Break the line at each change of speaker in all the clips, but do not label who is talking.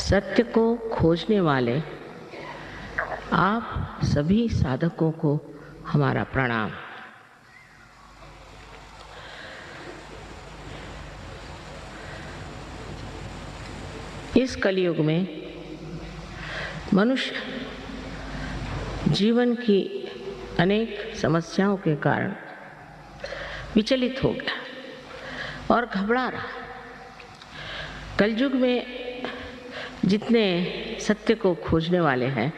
सत्य को खोजने वाले आप सभी साधकों को हमारा प्रणाम। इस कलियुग में मनुष्य जीवन की अनेक समस्याओं के कारण विचलित हो गया और घबरा रहा। कलयुग में जितने सत्य को खोजने वाले हैं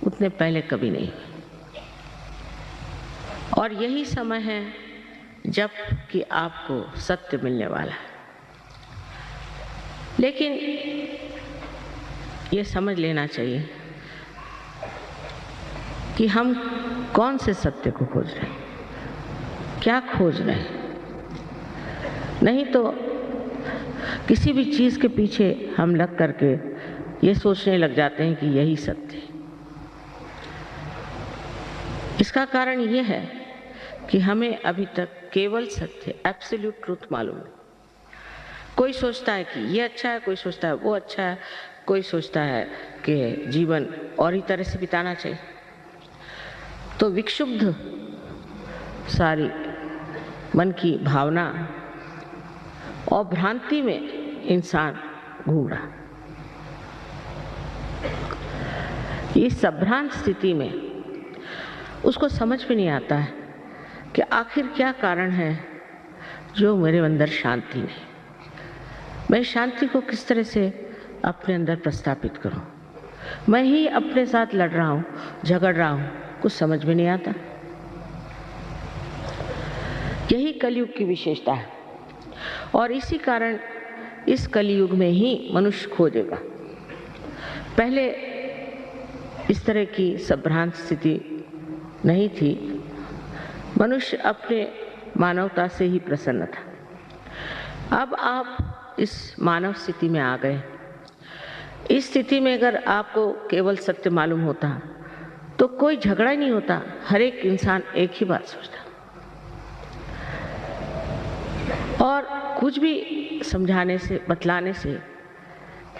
उतने पहले कभी नहीं हुए, और यही समय है जब कि आपको सत्य मिलने वाला है। लेकिन ये समझ लेना चाहिए कि हम कौन से सत्य को खोज रहे हैं, क्या खोज रहे हैं। नहीं तो किसी भी चीज़ के पीछे हम लग करके ये सोचने लग जाते हैं कि यही सत्य है। इसका कारण ये है कि हमें अभी तक केवल सत्य, एब्सोल्यूट ट्रूथ मालूम है। कोई सोचता है कि ये अच्छा है, कोई सोचता है वो अच्छा है, कोई सोचता है कि जीवन और ही तरह से बिताना चाहिए। तो विक्षुब्ध सारी मन की भावना और भ्रांति में इंसान घूम रहा। इस संभ्रांत स्थिति में उसको समझ में नहीं आता है कि आखिर क्या कारण है जो मेरे अंदर शांति नहीं। मैं शांति को किस तरह से अपने अंदर प्रस्थापित करूं। मैं ही अपने साथ लड़ रहा हूं, झगड़ रहा हूं, कुछ समझ में नहीं आता। यही कलयुग की विशेषता है, और इसी कारण इस कलयुग में ही मनुष्य खोजेगा। पहले इस तरह की संभ्रांत स्थिति नहीं थी। मनुष्य अपने मानवता से ही प्रसन्न था। अब आप इस मानव स्थिति में आ गए। इस स्थिति में अगर आपको केवल सत्य मालूम होता तो कोई झगड़ा ही नहीं होता। हर एक इंसान एक ही बात सोचता, और कुछ भी समझाने से, बतलाने से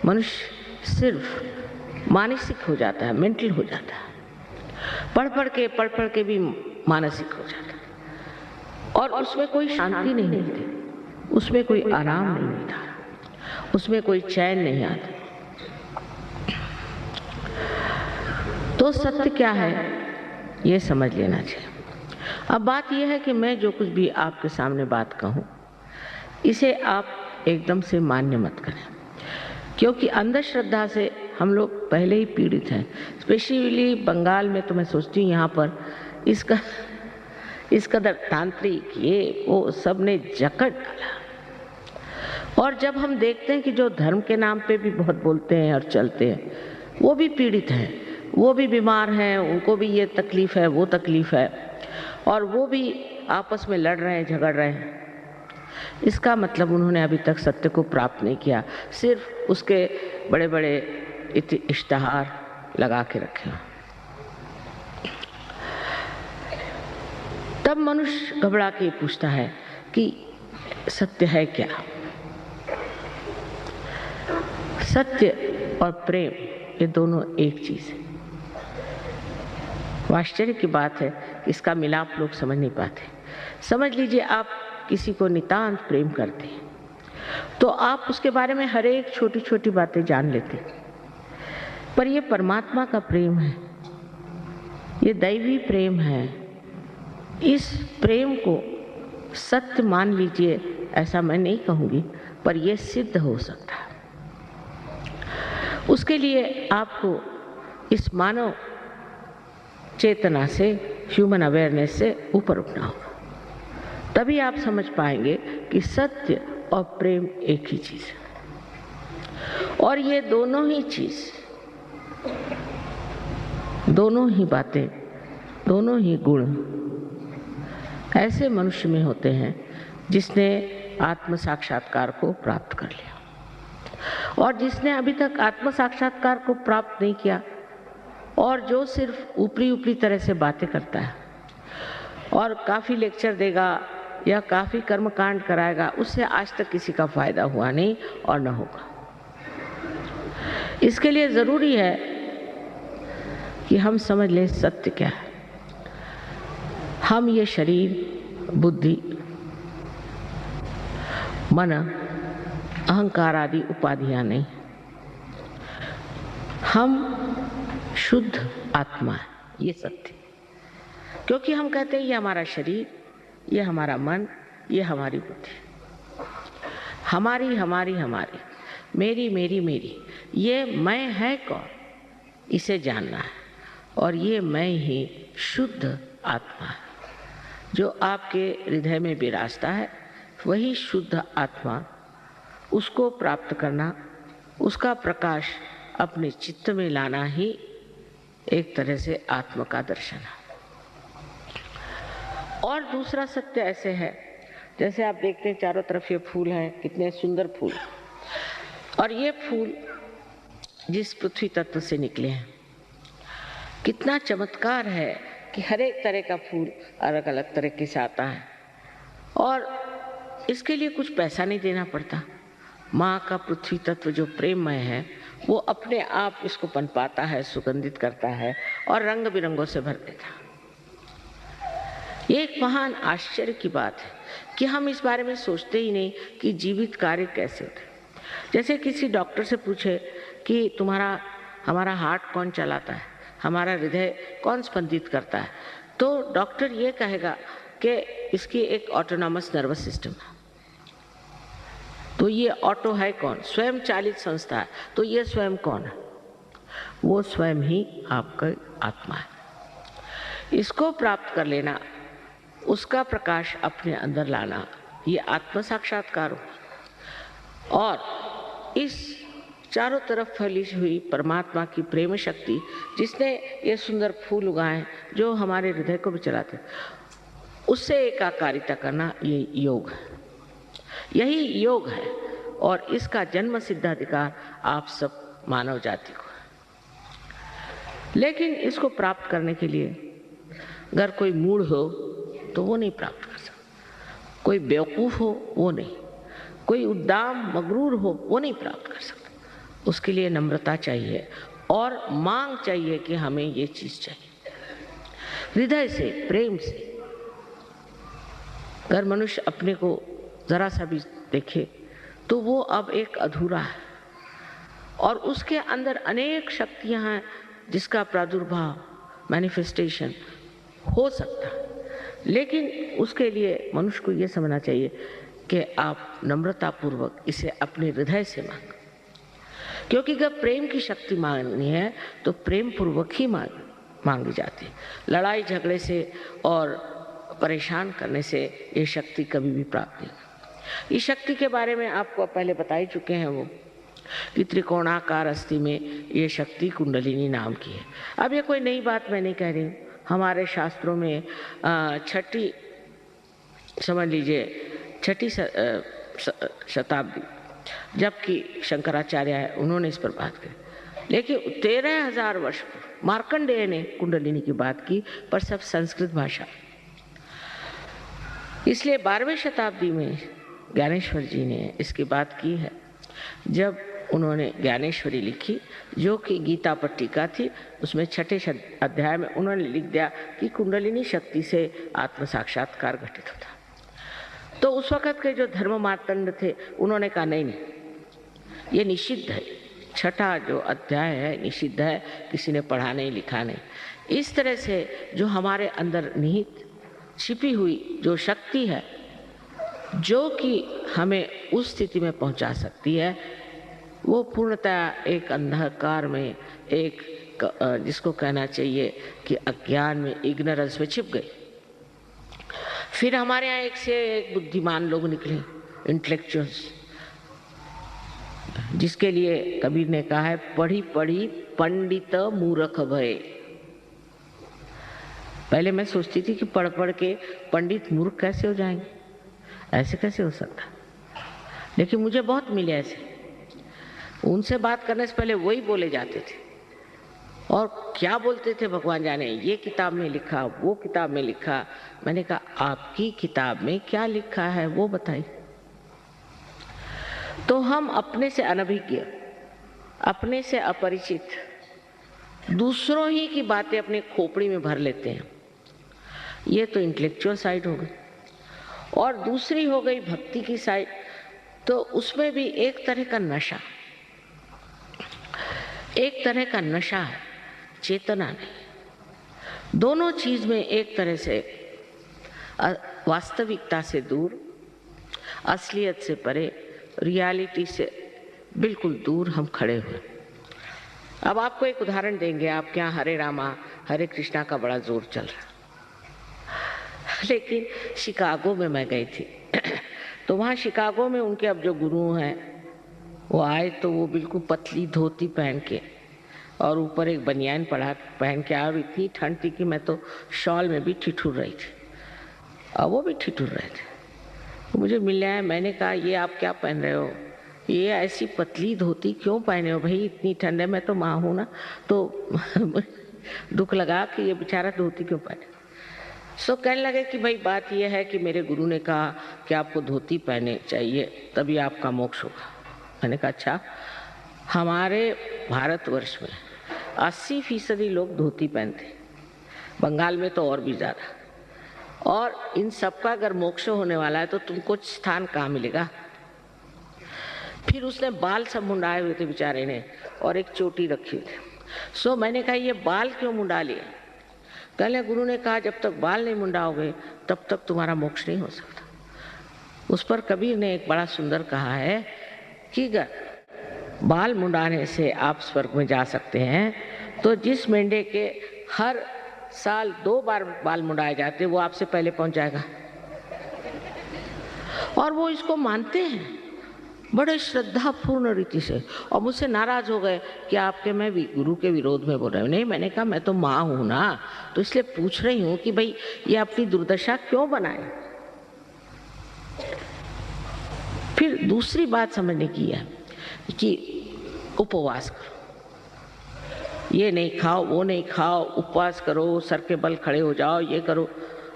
मनुष्य सिर्फ मानसिक हो जाता है, मेंटल हो जाता है। पढ़ पढ़ के भी मानसिक हो जाता है, और उसमें कोई शांति नहीं मिलती, उसमें कोई आराम नहीं मिलता, उसमें कोई चैन नहीं आता। तो सत्य क्या है ये समझ लेना चाहिए। अब बात यह है कि मैं जो कुछ भी आपके सामने बात कहूँ इसे आप एकदम से मान्य मत करें, क्योंकि अंधश्रद्धा से हम लोग पहले ही पीड़ित हैं। स्पेशली बंगाल में तो मैं सोचती हूँ यहाँ पर इस कदर तांत्रिक ये वो सब ने जकड़ डाला। और जब हम देखते हैं कि जो धर्म के नाम पे भी बहुत बोलते हैं और चलते हैं, वो भी पीड़ित हैं, वो भी बीमार हैं, उनको भी ये तकलीफ़ है, वो तकलीफ़ है, और वो भी आपस में लड़ रहे हैं, झगड़ रहे हैं। इसका मतलब उन्होंने अभी तक सत्य को प्राप्त नहीं किया, सिर्फ उसके बड़े बड़े इश्तिहार लगा के रखे। तब मनुष्य घबरा के पूछता है कि सत्य है क्या। सत्य और प्रेम ये दोनों एक चीज है। आश्चर्य की बात है कि इसका मिलाप लोग समझ नहीं पाते। समझ लीजिए आप किसी को नितांत प्रेम करते हैं तो आप उसके बारे में हर एक छोटी छोटी बातें जान लेते हैं, पर ये परमात्मा का प्रेम है, ये दैवी प्रेम है। इस प्रेम को सत्य मान लीजिए, ऐसा मैं नहीं कहूँगी, पर यह सिद्ध हो सकता है। उसके लिए आपको इस मानव चेतना से, ह्यूमन अवेयरनेस से ऊपर उठना होगा। तभी आप समझ पाएंगे कि सत्य और प्रेम एक ही चीज है, और ये दोनों ही चीज, दोनों ही बातें, दोनों ही गुण ऐसे मनुष्य में होते हैं जिसने आत्म साक्षात्कार को प्राप्त कर लिया। और जिसने अभी तक आत्म साक्षात्कार को प्राप्त नहीं किया और जो सिर्फ ऊपरी तरह से बातें करता है और काफ़ी लेक्चर देगा या काफ़ी कर्मकांड कराएगा, उससे आज तक किसी का फायदा हुआ नहीं और न होगा। इसके लिए जरूरी है कि हम समझ लें सत्य क्या है। हम ये शरीर, बुद्धि, मन, अहंकार आदि उपाधियां नहीं, हम शुद्ध आत्मा है, ये सत्य। क्योंकि हम कहते हैं ये हमारा शरीर, ये हमारा मन, ये हमारी बुद्धि, हमारी हमारी हमारी, मेरी मेरी मेरी, ये मैं है कौन, इसे जानना है। और ये मैं ही शुद्ध आत्मा है जो आपके हृदय में विराजता है, वही शुद्ध आत्मा। उसको प्राप्त करना, उसका प्रकाश अपने चित्त में लाना ही एक तरह से आत्मा का दर्शन है। और दूसरा सत्य ऐसे है, जैसे आप देखते हैं चारों तरफ ये फूल हैं, कितने सुंदर फूल, और ये फूल जिस पृथ्वी तत्व से निकले हैं, कितना चमत्कार है कि हर एक तरह का फूल अलग अलग तरीके से आता है और इसके लिए कुछ पैसा नहीं देना पड़ता। माँ का पृथ्वी तत्व जो प्रेममय है वो अपने आप इसको पनपाता है, सुगंधित करता है और रंग बिरंगों से भर देता है। ये एक महान आश्चर्य की बात है कि हम इस बारे में सोचते ही नहीं कि जीवित कार्य कैसे होते। जैसे किसी डॉक्टर से पूछे कि हमारा हार्ट कौन चलाता है, हमारा हृदय कौन स्पंदित करता है, तो डॉक्टर ये कहेगा कि इसकी एक ऑटोनॉमस नर्वस सिस्टम है। तो ये ऑटो है कौन? स्वयं चालित संस्था है। तो ये स्वयं कौन है? वो स्वयं ही आपका आत्मा है। इसको प्राप्त कर लेना, उसका प्रकाश अपने अंदर लाना, ये आत्म साक्षात्कार हो। और इस चारों तरफ फैली हुई परमात्मा की प्रेम शक्ति, जिसने ये सुंदर फूल उगाए जो हमारे हृदय को भी चलाते, उससे एकाकारिता करना, ये योग है। यही योग है और इसका जन्म सिद्ध अधिकार आप सब मानव जाति को है। लेकिन इसको प्राप्त करने के लिए अगर कोई मूढ़ हो तो वो नहीं प्राप्त कर सकता, कोई बेवकूफ़ हो वो नहीं, कोई उद्दाम मगरूर हो वो नहीं प्राप्त कर सकता। उसके लिए नम्रता चाहिए और मांग चाहिए कि हमें ये चीज़ चाहिए। हृदय से, प्रेम से अगर मनुष्य अपने को जरा सा भी देखे तो वो अब एक अधूरा है और उसके अंदर अनेक शक्तियां हैं जिसका प्रादुर्भाव, मैनिफेस्टेशन हो सकता है। लेकिन उसके लिए मनुष्य को ये समझना चाहिए कि आप नम्रतापूर्वक इसे अपने हृदय से मांग, क्योंकि अगर प्रेम की शक्ति मांगनी है तो प्रेम पूर्वक ही मांगी जाती है। लड़ाई झगड़े से और परेशान करने से ये शक्ति कभी भी प्राप्त नहीं। इस शक्ति के बारे में आपको पहले बता ही चुके हैं वो कि त्रिकोणाकार अस्थि में ये शक्ति कुंडलिनी नाम की है। अब ये कोई नई बात मैं नहीं कह रही हूँ, हमारे शास्त्रों में छठी, समझ लीजिए छठी शताब्दी, जबकि शंकराचार्य है उन्होंने इस पर बात की, लेकिन 13,000 वर्ष मार्कंडेय ने कुंडलिनी की बात की, पर सब संस्कृत भाषा। इसलिए 12वीं शताब्दी में ज्ञानेश्वर जी ने इसकी बात की है, जब उन्होंने ज्ञानेश्वरी लिखी जो कि गीता पर टीका थी। उसमें छठे अध्याय में उन्होंने लिख दिया कि कुंडलिनी शक्ति से आत्म साक्षात्कार घटित होता। तो उस वक़्त के जो धर्म मार्तंड थे उन्होंने कहा नहीं, ये निषिद्ध है, छठा जो अध्याय है निषिद्ध है, किसी ने पढ़ा नहीं लिखा नहीं। इस तरह से जो हमारे अंदर निहित छिपी हुई जो शक्ति है जो कि हमें उस स्थिति में पहुंचा सकती है, वो पूर्णतः एक अंधकार में, एक जिसको कहना चाहिए कि अज्ञान में, इग्नोरेंस में छिप गई। फिर हमारे यहाँ एक से एक बुद्धिमान लोग निकले, इंटेलेक्चुअल्स, जिसके लिए कबीर ने कहा है पढ़ी पढ़ी पंडित मूर्ख भय। पहले मैं सोचती थी कि पढ़ पढ़ के पंडित मूर्ख कैसे हो जाएंगे, ऐसे कैसे हो सकता, लेकिन मुझे बहुत मिले ऐसे। उनसे बात करने से पहले वही बोले जाते थे और क्या बोलते थे भगवान जाने, ये किताब में लिखा, वो किताब में लिखा। मैंने कहा आपकी किताब में क्या लिखा है वो बताइए। तो हम अपने से अनभिज्ञ, अपने से अपरिचित दूसरों ही की बातें अपने खोपड़ी में भर लेते हैं। ये तो इंटेलेक्चुअल साइड हो गई। और दूसरी हो गई भक्ति की साइड, तो उसमें भी एक तरह का नशा, एक तरह का नशा है, चेतना नहीं। दोनों चीज में एक तरह से वास्तविकता से दूर, असलियत से परे, रियलिटी से बिल्कुल दूर हम खड़े हुए। अब आपको एक उदाहरण देंगे। आपके यहाँ हरे रामा हरे कृष्णा का बड़ा जोर चल रहा, लेकिन शिकागो में मैं गई थी तो वहाँ शिकागो में उनके अब जो गुरु हैं वो आए, तो वो बिल्कुल पतली धोती पहन के और ऊपर एक बनियान पहन के आए, और इतनी ठंड थी कि मैं तो शॉल में भी ठिठुर रही थी और वो भी ठिठुर रहे थे। तो मुझे मिलने आए, मैंने कहा ये आप क्या पहन रहे हो, ये ऐसी पतली धोती क्यों पहने हो भाई, इतनी ठंड है, मैं तो माँ हूँ ना। तो दुख लगा कि ये बेचारा धोती क्यों पहने। सो कहने लगे कि भाई बात यह है कि मेरे गुरु ने कहा कि आपको धोती पहने चाहिए तभी आपका मोक्ष होगा। मैंने कहा अच्छा। हमारे भारतवर्ष में 80% लोग धोती पहनते, बंगाल में तो और भी ज़्यादा। और इन सबका अगर मोक्ष होने वाला है तो तुमको स्थान कहाँ मिलेगा। फिर उसने बाल सब मुंडाए हुए थे बेचारे ने, और एक चोटी रखी हुई थी। सो मैंने कहा ये बाल क्यों मुंडा लिए। कहले गुरु ने कहा जब तक बाल नहीं मुंडाओगे तब तक तुम्हारा मोक्ष नहीं हो सकता। उस पर कबीर ने एक बड़ा सुंदर कहा है कि अगर बाल मुंडाने से आप स्वर्ग में जा सकते हैं तो जिस मेंढे के हर साल 2 बार बाल मुंडाए जाते वो आपसे पहले पहुंच जाएगा। और वो इसको मानते हैं बड़े श्रद्धापूर्ण रीति से, और मुझसे नाराज हो गए कि आपके मैं गुरु के विरोध में बोल रहे हूँ। नहीं, मैंने कहा मैं तो माँ हूँ ना, तो इसलिए पूछ रही हूँ कि भाई ये अपनी दुर्दशा क्यों बनाए। फिर दूसरी बात समझने की है कि उपवास करो, ये नहीं खाओ वो नहीं खाओ, उपवास करो, सर के बल खड़े हो जाओ, ये करो।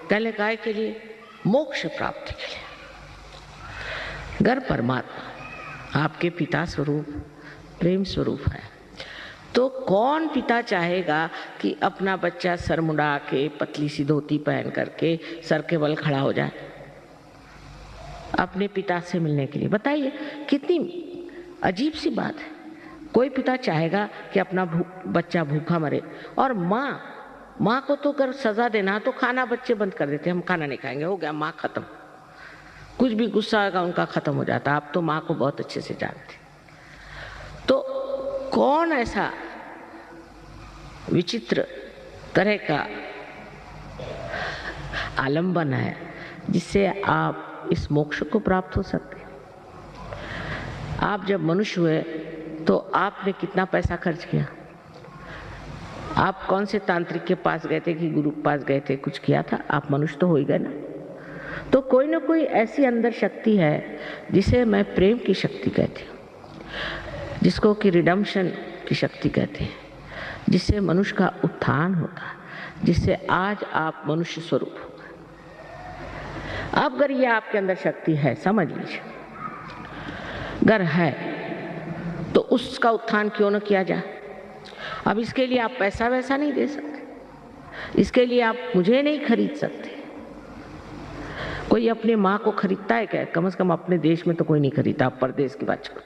कहने काय के लिए, मोक्ष प्राप्ति के लिए। घर परमात्मा आपके पिता स्वरूप प्रेम स्वरूप है, तो कौन पिता चाहेगा कि अपना बच्चा सर मुंडा के पतली सी धोती पहन करके सर के बल खड़ा हो जाए अपने पिता से मिलने के लिए। बताइए कितनी अजीब सी बात है। कोई पिता चाहेगा कि अपना बच्चा भूखा मरे। और माँ को तो अगर सजा देना तो खाना बच्चे बंद कर देते, हम खाना नहीं खाएंगे, हो गया माँ खत्म। कुछ भी गुस्सा आएगा उनका खत्म हो जाता। आप तो माँ को बहुत अच्छे से जानते। तो कौन ऐसा विचित्र तरह का आलंबन है जिससे आप इस मोक्ष को प्राप्त हो सकते। आप जब मनुष्य हुए तो आपने कितना पैसा खर्च किया। आप कौन से तांत्रिक के पास गए थे कि गुरु के पास गए थे, कुछ किया था? आप मनुष्य तो हो ही गए ना। तो कोई ना कोई ऐसी अंदर शक्ति है जिसे मैं प्रेम की शक्ति कहती हूँ, जिसको कि रिडम्पशन की शक्ति कहते हैं, जिससे मनुष्य का उत्थान होता है, जिससे आज आप मनुष्य स्वरूप हो गए। अब अगर ये आपके अंदर शक्ति है, समझ लीजिए, अगर है तो उसका उत्थान क्यों न किया जाए। अब इसके लिए आप पैसा वैसा नहीं दे सकते, इसके लिए आप मुझे नहीं खरीद सकते। कोई अपने माँ को खरीदता है क्या? कम से कम अपने देश में तो कोई नहीं खरीदता, आप परदेश की बात छोड़।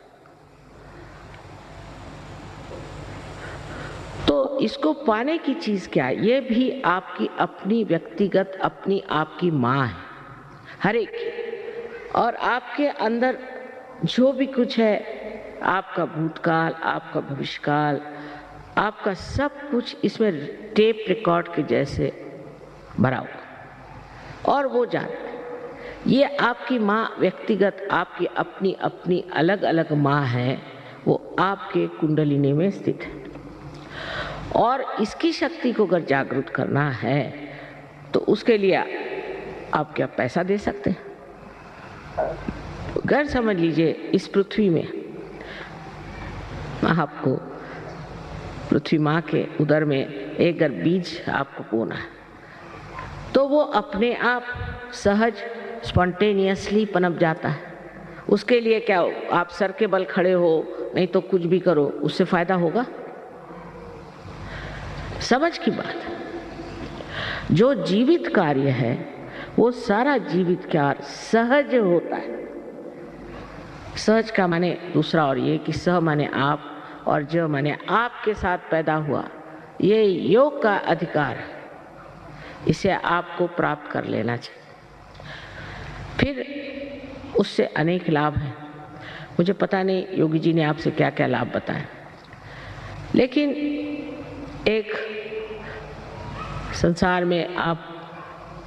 तो इसको पाने की चीज क्या है? ये भी आपकी अपनी व्यक्तिगत अपनी आपकी माँ है, हर एक। और आपके अंदर जो भी कुछ है, आपका भूतकाल, आपका भविष्यकाल, आपका सब कुछ इसमें टेप रिकॉर्ड के जैसे भरा हुआ। और वो जानते, ये आपकी माँ व्यक्तिगत आपकी अपनी अपनी अलग अलग माँ है, वो आपके कुंडलिनी में स्थित है। और इसकी शक्ति को अगर जागृत करना है तो उसके लिए आप क्या पैसा दे सकते हैं? अगर समझ लीजिए इस पृथ्वी में आपको पृथ्वी माँ के उदर में एक अगर बीज आपको बोना है तो वो अपने आप सहज स्पॉन्टेनियसली पनप जाता है उसके लिए क्या आप सर के बल खड़े हो, नहीं तो कुछ भी करो, उससे फायदा होगा? समझ की बात है। जो जीवित कार्य है वो सारा जीवित कार्य सहज होता है। सहज का माने दूसरा और ये कि सह माने आप और ज माने आपके साथ पैदा हुआ। ये योग का अधिकार है, इसे आपको प्राप्त कर लेना चाहिए। फिर उससे अनेक लाभ हैं। मुझे पता नहीं योगी जी ने आपसे क्या क्या लाभ बताए, लेकिन एक संसार में आप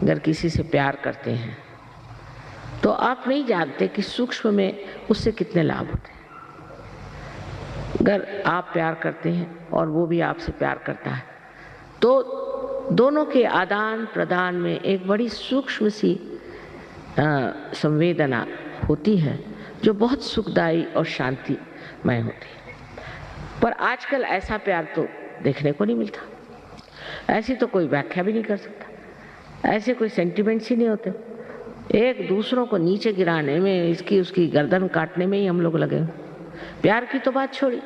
अगर किसी से प्यार करते हैं तो आप नहीं जानते कि सूक्ष्म में उससे कितने लाभ होते हैं। अगर आप प्यार करते हैं और वो भी आपसे प्यार करता है तो दोनों के आदान प्रदान में एक बड़ी सूक्ष्म सी संवेदना होती है जो बहुत सुखदायी और शांतिमय होती है। पर आजकल ऐसा प्यार तो देखने को नहीं मिलता। ऐसी तो कोई व्याख्या भी नहीं कर सकता। ऐसे कोई सेंटिमेंट्स ही नहीं होते। एक दूसरों को नीचे गिराने में, इसकी उसकी गर्दन काटने में ही हम लोग लगे। प्यार की तो बात छोड़ी,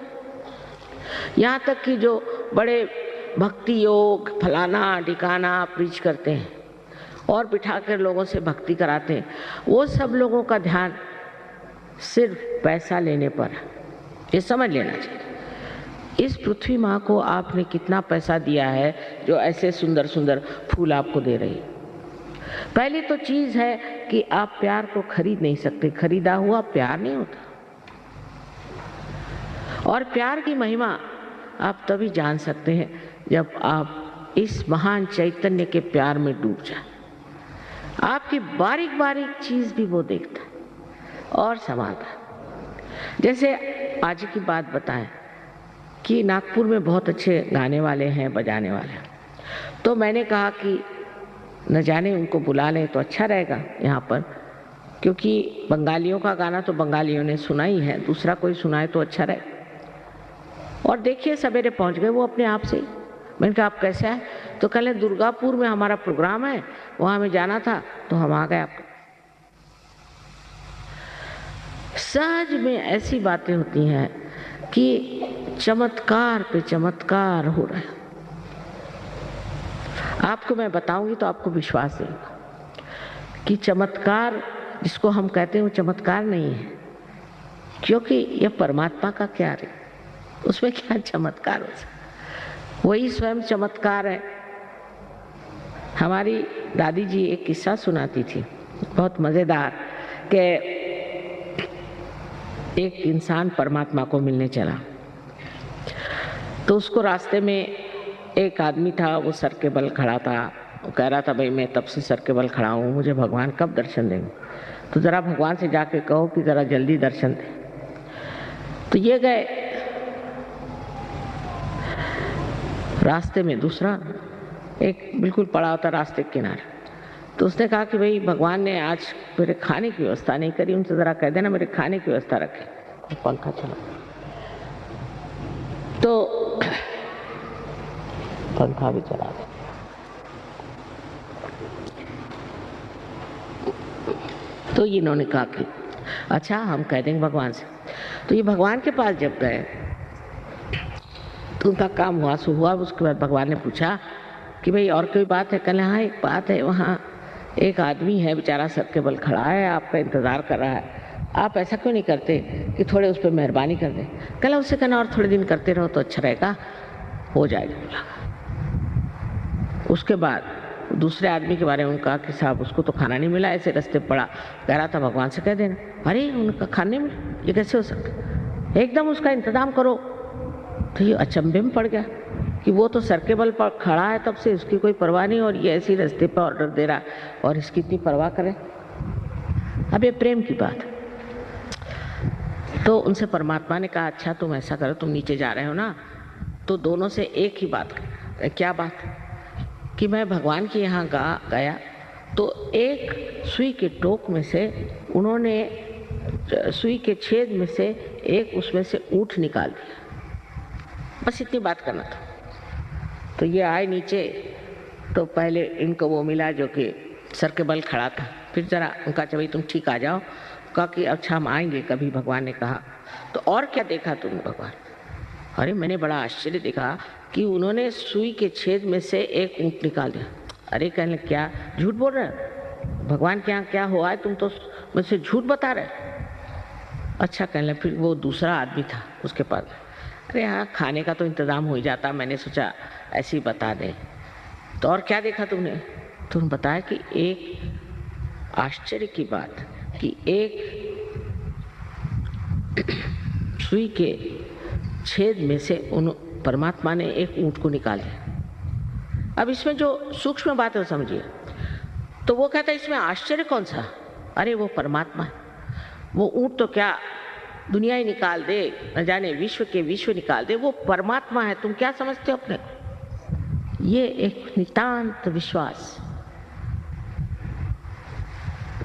यहाँ तक कि जो बड़े भक्ति योग फलाना ठिकाना प्रीच करते हैं और बिठाकर लोगों से भक्ति कराते हैं, वो सब लोगों का ध्यान सिर्फ पैसा लेने पर है। ये समझ लेना चाहिए। इस पृथ्वी माँ को आपने कितना पैसा दिया है जो ऐसे सुंदर सुंदर फूल आपको दे रही है। पहली तो चीज है कि आप प्यार को खरीद नहीं सकते। खरीदा हुआ प्यार नहीं होता। और प्यार की महिमा आप तभी जान सकते हैं जब आप इस महान चैतन्य के प्यार में डूब जाए। आपकी बारीक बारीक चीज भी वो देखता है और संभालता है। जैसे आज की बात बताएं कि नागपुर में बहुत अच्छे गाने वाले हैं, बजाने वाले हैं, तो मैंने कहा कि न जाने उनको बुला लें तो अच्छा रहेगा यहाँ पर, क्योंकि बंगालियों का गाना तो बंगालियों ने सुना ही है, दूसरा कोई सुनाए तो अच्छा रहे। और देखिए सवेरे पहुँच गए वो अपने आप से ही। मैंने कहा आप कैसे आए? तो कल दुर्गापुर में हमारा प्रोग्राम है, वहाँ हमें जाना था तो हम आ गए। आपको सहज में ऐसी बातें होती हैं कि चमत्कार पे चमत्कार हो रहा है। आपको मैं बताऊंगी तो आपको विश्वास देगा कि चमत्कार जिसको हम कहते हैं वो चमत्कार नहीं है, क्योंकि यह परमात्मा का क्या है, उसमें क्या चमत्कार हो सकता? वही स्वयं चमत्कार है। हमारी दादी जी एक किस्सा सुनाती थी बहुत मजेदार, कि एक इंसान परमात्मा को मिलने चला तो उसको रास्ते में एक आदमी था, वो सर के बल खड़ा था। वो कह रहा था भाई मैं तब से सर के बल खड़ा हूँ, मुझे भगवान कब दर्शन देंगे? तो ज़रा भगवान से जाके कहो कि ज़रा जल्दी दर्शन दे। तो ये गए। रास्ते में दूसरा एक बिल्कुल पड़ा होता रास्ते के किनारे, तो उसने कहा कि भाई भगवान ने आज मेरे खाने की व्यवस्था नहीं करी, उनसे ज़रा कह देना मेरे खाने की व्यवस्था रखे। पंखा चला तो पंखा भी चला दे। तो इन्होंने कहा कि अच्छा हम कह देंगे भगवान से। तो ये भगवान के पास जब गए तो उनका काम हुआ सो हुआ। उसके बाद भगवान ने पूछा कि भाई और कोई बात है? कहले हाँ एक बात है, वहाँ एक आदमी है बेचारा सर के बल खड़ा है, आपका इंतज़ार कर रहा है, आप ऐसा क्यों नहीं करते कि थोड़े उस पर मेहरबानी कर दें? कहला उससे कहना और थोड़े दिन करते रहो तो अच्छा रहेगा, हो जाएगा। उसके बाद दूसरे आदमी के बारे में उनका कि साहब उसको तो खाना नहीं मिला, ऐसे रास्ते पड़ा, कह रहा था भगवान से कह देना। अरे उनका खाने में ये कैसे हो सकता? एकदम उसका इंतजाम करो। तो ये अचंभे में पड़ गया कि वो तो सर के बल पर खड़ा है तब से, उसकी कोई परवाह नहीं, और ये ऐसी रास्ते पर ऑर्डर दे रहा और इसकी इतनी परवाह करे। अब ये प्रेम की बात है। तो उनसे परमात्मा ने कहा अच्छा तुम ऐसा करो, तुम नीचे जा रहे हो ना, तो दोनों से एक ही बात कर। क्या बात? कि मैं भगवान के यहाँ गया तो एक सुई के टोक में से उन्होंने सुई के छेद में से एक उसमें से ऊँट निकाल दिया। बस इतनी बात करना था। तो ये आए नीचे, तो पहले इनको वो मिला जो कि सर के बल खड़ा था। फिर ज़रा उनका भाई तुम ठीक आ जाओ, कहा कि अच्छा हम आएंगे कभी। भगवान ने कहा तो और क्या देखा तुमने भगवान? अरे मैंने बड़ा आश्चर्य देखा कि उन्होंने सुई के छेद में से एक ऊँट निकाल दिया। अरे कहने क्या झूठ बोल रहे हो? भगवान के यहाँ क्या हुआ है, तुम तो मुझसे झूठ बता रहे। अच्छा कहने फिर वो दूसरा आदमी था उसके पास, अरे यहाँ खाने का तो इंतज़ाम हो ही जाता, मैंने सोचा ऐसे ही बता दें। तो और क्या देखा तुमने? तुम बताया कि एक आश्चर्य की बात कि एक सुई के छेद में से उन परमात्मा ने एक ऊँट को निकाल दिया। अब इसमें जो सूक्ष्म बात है वो समझिए। तो वो कहता है इसमें आश्चर्य कौन सा? अरे वो परमात्मा है। वो ऊँट तो क्या दुनिया ही निकाल दे, न जाने विश्व के विश्व निकाल दे, वो परमात्मा है। तुम क्या समझते हो अपने को? ये एक नितांत विश्वास,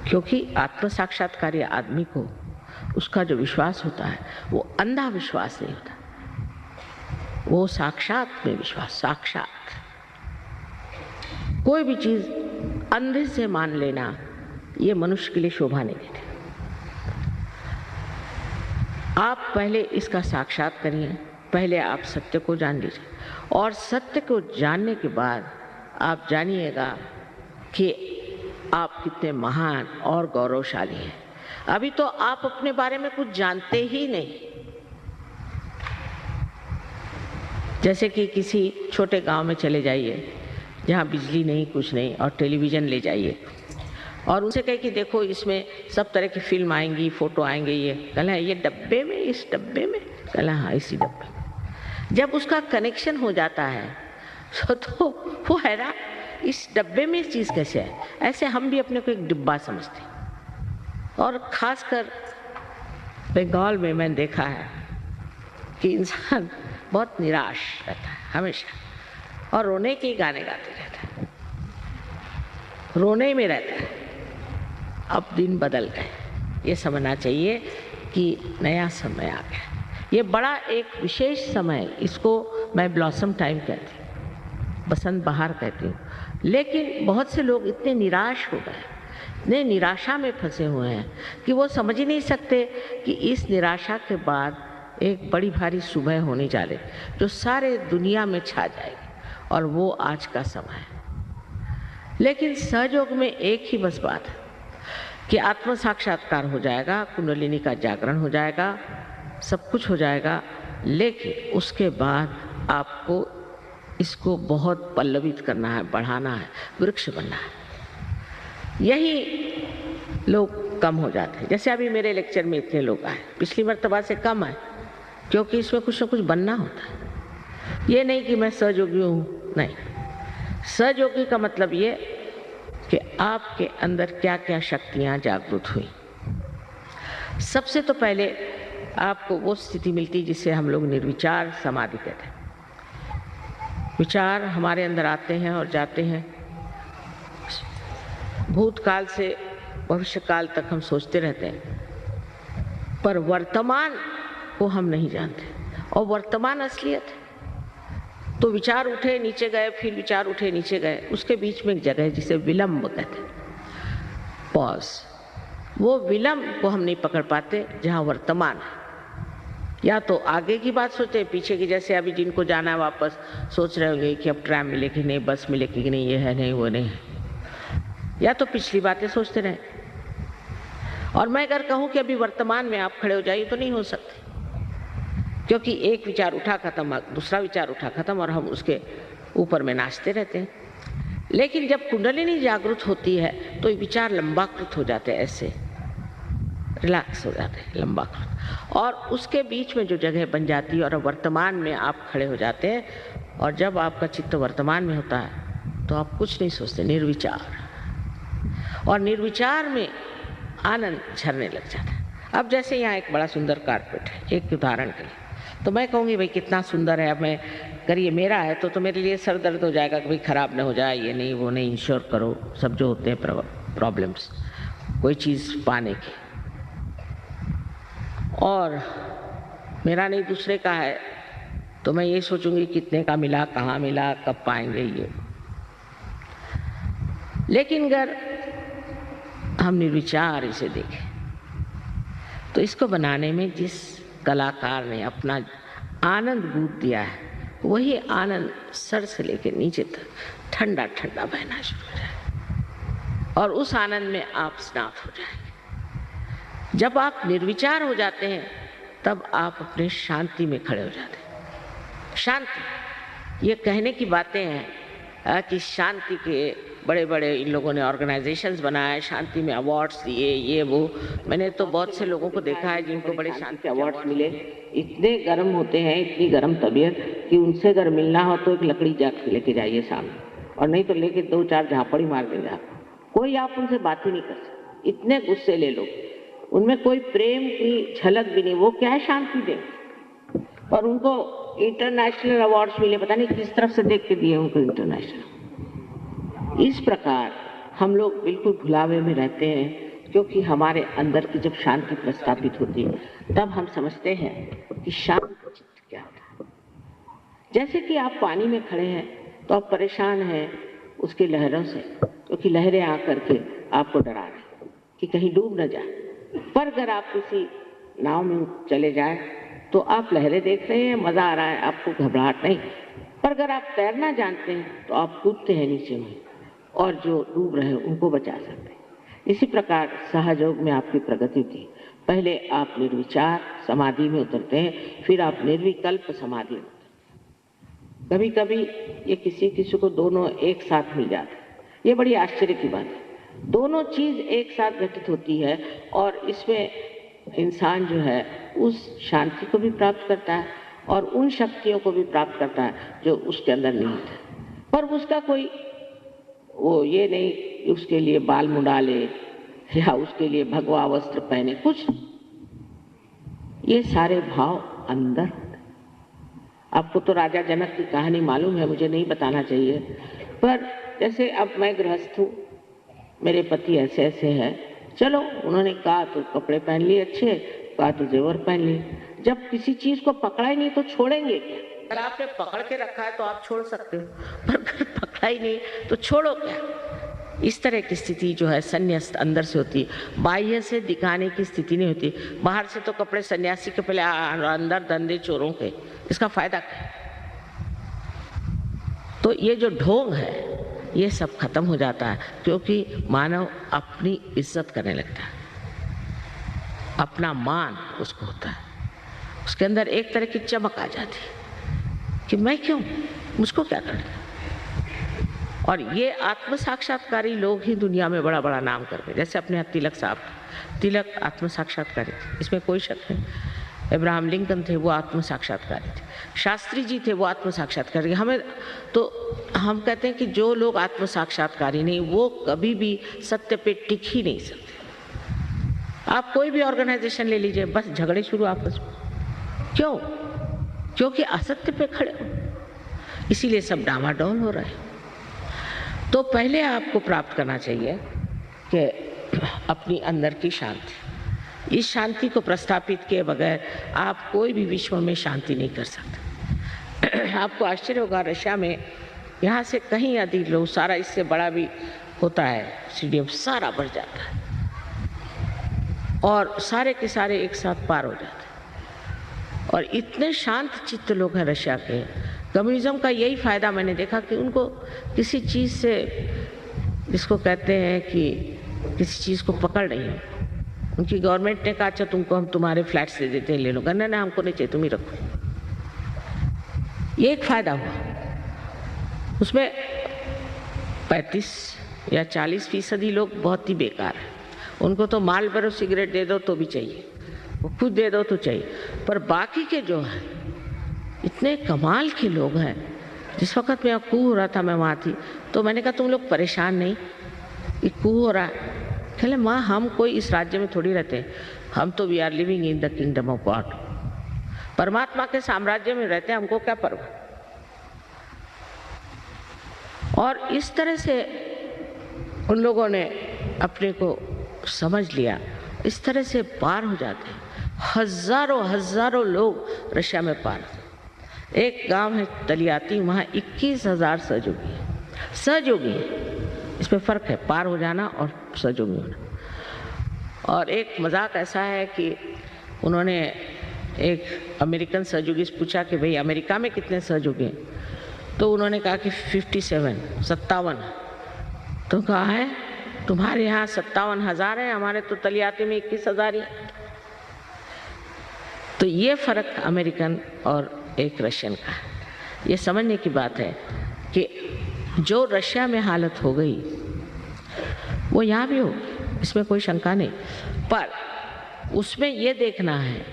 क्योंकि आत्म साक्षात्कारी आदमी को उसका जो विश्वास होता है वो अंधा विश्वास नहीं होता, वो साक्षात में विश्वास। साक्षात कोई भी चीज अंधे से मान लेना ये मनुष्य के लिए शोभा नहीं देती। आप पहले इसका साक्षात करिए, पहले आप सत्य को जान लीजिए, और सत्य को जानने के बाद आप जानिएगा कि आप कितने महान और गौरवशाली हैं। अभी तो आप अपने बारे में कुछ जानते ही नहीं। जैसे कि किसी छोटे गांव में चले जाइए जहाँ बिजली नहीं कुछ नहीं, और टेलीविज़न ले जाइए और उनसे कहे कि देखो इसमें सब तरह की फिल्म आएंगी, फोटो आएंगे। ये कहला ये डब्बे में, इस डब्बे में? कहला हाँ इसी डब्बे में। जब उसका कनेक्शन हो जाता है तो वो हैरान, इस डब्बे में इस चीज़ कैसे है? ऐसे हम भी अपने को एक डिब्बा समझते हैं। और ख़ासकर बंगाल में मैंने देखा है कि इंसान बहुत निराश रहता है हमेशा, और रोने के गाने गाते रहता है, रोने में रहता है। अब दिन बदल गए, ये समझना चाहिए कि नया समय आ गया। ये बड़ा एक विशेष समय, इसको मैं ब्लॉसम टाइम कहती हूँ, बसंत बहार कहती हूँ। लेकिन बहुत से लोग इतने निराश हो गए, इतने निराशा में फंसे हुए हैं कि वो समझ ही नहीं सकते कि इस निराशा के बाद एक बड़ी भारी सुबह होने जा रही जो सारे दुनिया में छा जाएगी, और वो आज का समय है। लेकिन सहयोग में एक ही बस बात है कि आत्म साक्षात्कार हो जाएगा, कुंडलिनी का जागरण हो जाएगा, सब कुछ हो जाएगा। लेकिन उसके बाद आपको इसको बहुत पल्लवित करना है, बढ़ाना है, वृक्ष बनना है। यही लोग कम हो जाते हैं। जैसे अभी मेरे लेक्चर में इतने लोग आए, पिछली मर्तबा से कम आए, क्योंकि इसमें कुछ ना कुछ बनना होता है। ये नहीं कि मैं सहयोगी हूँ, नहीं। सहयोगी का मतलब ये कि आपके अंदर क्या क्या शक्तियाँ जागृत हुई। सबसे तो पहले आपको वो स्थिति मिलती जिसे हम लोग निर्विचार समाधि कहते हैं। विचार हमारे अंदर आते हैं और जाते हैं, भूतकाल से भविष्यकाल तक हम सोचते रहते हैं, पर वर्तमान को हम नहीं जानते, और वर्तमान असलियत है। तो विचार उठे नीचे गए, फिर विचार उठे नीचे गए, उसके बीच में एक जगह है जिसे विलंब कहते हैं, पॉज। वो विलंब को हम नहीं पकड़ पाते जहाँ वर्तमान है। या तो आगे की बात सोचते हैं, पीछे की, जैसे अभी जिनको जाना है वापस सोच रहे होंगे कि अब ट्रैम मिलेगी नहीं, बस मिलेगी कि नहीं, ये है नहीं वो नहीं है। या तो पिछली बातें सोचते रहें। और मैं अगर कहूँ कि अभी वर्तमान में आप खड़े हो जाइए तो नहीं हो सकते, क्योंकि एक विचार उठा खत्म, दूसरा विचार उठा खत्म, और हम उसके ऊपर में नाचते रहते हैं। लेकिन जब कुंडलिनी जागृत होती है तो विचार लंबाकृत हो जाते हैं, ऐसे रिलैक्स हो जाते हैं, लंबाकृत, और उसके बीच में जो जगह बन जाती है और वर्तमान में आप खड़े हो जाते हैं। और जब आपका चित्त वर्तमान में होता है तो आप कुछ नहीं सोचते, निर्विचार, और निर्विचार में आनंद झरने लग जाता है। अब जैसे यहाँ एक बड़ा सुंदर कारपेट है, एक उदाहरण के लिए, तो मैं कहूँगी भाई कितना सुंदर है, अब मैं करिए, मेरा है तो मेरे लिए सर दर्द हो जाएगा कि भाई ख़राब ना हो जाए, ये नहीं वो नहीं, इंश्योर करो, सब जो होते हैं प्रॉब्लम्स कोई चीज़ पाने की। और मेरा नहीं दूसरे का है तो मैं ये सोचूंगी कितने का मिला, कहाँ मिला, कब पाएंगे ये। लेकिन अगर हम निर्विचार इसे देखें तो इसको बनाने में जिस कलाकार ने अपना आनंद बूंद दिया है, वही आनंद सर से लेकर नीचे तक ठंडा ठंडा बहना शुरू हो जाए और उस आनंद में आप स्नात हो जाएंगे। जब आप निर्विचार हो जाते हैं तब आप अपने शांति में खड़े हो जाते हैं। शांति, ये कहने की बातें हैं कि शांति के बड़े बड़े इन लोगों ने ऑर्गेनाइजेशंस बनाए, शांति में अवार्ड्स दिए, ये वो। मैंने तो बहुत से लोगों को देखा है जिनको बड़े शांति अवार्ड्स मिले, इतने गर्म होते हैं, इतनी गर्म तबीयत कि उनसे अगर मिलना हो तो एक लकड़ी जाके लेके जाइए सामने, और नहीं तो लेके 2-4 झापड़ ही मार देंगे आपको। कोई आप उनसे बात ही नहीं कर सकते, इतने गुस्से ले लो, उनमें कोई प्रेम की झलक भी नहीं। वो क्या है, शांति दे। और उनको इंटरनेशनल अवार्ड्स मिले, पता नहीं किस तरफ से देख के दिए उनको इंटरनेशनल। इस प्रकार हम लोग बिल्कुल भुलावे में रहते हैं, क्योंकि हमारे अंदर की जब शांति प्रस्थापित होती है तब हम समझते हैं कि शांत चित्त क्या होता है। जैसे कि आप पानी में खड़े हैं तो आप परेशान हैं उसकी लहरों से, क्योंकि लहरें आकर के आपको डरा रही कि कहीं डूब न जाए। पर अगर आप किसी नाव में चले जाए तो आप लहरें देख रहे हैं, मजा आ रहा है, आपको घबराहट नहीं। पर अगर आप तैरना जानते हैं तो आप कूदते हैं नीचे में और जो डूब रहे हैं उनको बचा सकते हैं। इसी प्रकार सहयोग में आपकी प्रगति होती। पहले आप निर्विचार समाधि में उतरते हैं, फिर आप निर्विकल्प समाधि में उतरते हैं। कभी कभी ये किसी को दोनों एक साथ मिल जाते हैं। ये बड़ी आश्चर्य की बात है, दोनों चीज एक साथ घटित होती है और इसमें इंसान जो है उस शांति को भी प्राप्त करता है और उन शक्तियों को भी प्राप्त करता है जो उसके अंदर निहित है। पर उसका कोई वो ये नहीं उसके लिए बाल मुंडा ले या उसके लिए भगवा वस्त्र पहने, कुछ ये सारे भाव अंदर। आपको तो राजा जनक की कहानी मालूम है, मुझे नहीं बताना चाहिए, पर जैसे अब मैं गृहस्थ हूँ, मेरे पति ऐसे ऐसे हैं, चलो उन्होंने कहा तो कपड़े पहन लिए अच्छे, कहा तो जेवर पहन लिए। जब किसी चीज को पकड़ा ही नहीं तो छोड़ेंगे क्या? अगर आपने पकड़ के रखा है तो आप छोड़ सकते हो, पर अगर पकड़ा ही नहीं तो छोड़ो क्या? इस तरह की स्थिति जो है संन्यास्त अंदर से होती है, बाह्य से दिखाने की स्थिति नहीं होती। बाहर से तो कपड़े सन्यासी के पहले, अंदर धंधे चोरों के, इसका फायदा क्या? तो ये जो ढोंग है ये सब खत्म हो जाता है, क्योंकि मानव अपनी इज्जत करने लगता है, अपना मान उसको होता है, उसके अंदर एक तरह की चमक आ जाती है कि मैं क्यों, मुझको क्या करना। और ये आत्म साक्षात्कारी लोग ही दुनिया में बड़ा बड़ा नाम करते हैं। जैसे अपने तिलक साहब, तिलक आत्म साक्षात्कारी थे, इसमें कोई शक नहीं। अब्राहम लिंकन थे, वो आत्म साक्षात्कारी थे। शास्त्री जी थे, वो आत्म साक्षात्कारी। हमें तो हम कहते हैं कि जो लोग आत्म साक्षात्कारी नहीं, वो कभी भी सत्य पे टिक ही नहीं सकते। आप कोई भी ऑर्गेनाइजेशन ले लीजिए, बस झगड़े शुरू आपस में। क्यों? क्योंकि असत्य पे खड़े हो, इसीलिए सब डामाडोल हो रहे हैं। तो पहले आपको प्राप्त करना चाहिए कि अपनी अंदर की शांति। इस शांति को प्रस्थापित किए बगैर आप कोई भी विश्व में शांति नहीं कर सकते। आपको आश्चर्य होगा, रशिया में यहाँ से कहीं अधिक लोग, सारा इससे बड़ा भी होता है स्टेडियम, सारा भर जाता है और सारे के सारे एक साथ पार हो जाते हैं। और इतने शांत चित्त लोग हैं रशिया के। कम्युनिज्म का यही फायदा मैंने देखा कि उनको किसी चीज़ से, जिसको कहते हैं कि किसी चीज़ को पकड़ नहीं है। उनकी गवर्नमेंट ने कहा अच्छा तुमको हम तुम्हारे फ्लैट्स दे देते हैं, ले लो। कहना ना, हमको नहीं चाहिए, तुम ही रखो। ये एक फायदा हुआ। उसमें 35 या 40% लोग बहुत ही बेकार हैं। उनको तो माल भरो सिगरेट दे दो तो भी चाहिए, वो खुद दे दो तो चाहिए। पर बाकी के जो है इतने कमाल के लोग हैं। जिस वक्त मेरा कू हो रहा था, मैं वहाँ थी, तो मैंने कहा तुम लोग परेशान नहीं, ये कू हो रहा है। कहले माँ हम कोई इस राज्य में थोड़ी रहते हैं, हम तो we are living in the kingdom of God, परमात्मा के साम्राज्य में रहते हैं, हमको क्या परवाह। और इस तरह से उन लोगों ने अपने को समझ लिया, इस तरह से पार हो जाते हैं। हजारों लोग रशिया में पार। एक गांव है तलियाती, वहाँ 21,000 सहयोगी है। सहयोगी है, इसमें फ़र्क है पार हो जाना और सहयोगी होना। और एक मजाक ऐसा है कि उन्होंने एक अमेरिकन सहयोगी से पूछा कि भाई अमेरिका में कितने सहयोगी हैं, तो उन्होंने कहा कि 57 तो कहा है तुम्हारे यहाँ 57,000 है, हमारे तो तलियाते में 21,000 ही। तो ये फर्क अमेरिकन और एक रशियन का है। ये समझने की बात है कि जो रशिया में हालत हो गई वो यहाँ भी होगी, इसमें कोई शंका नहीं, पर उसमें ये देखना है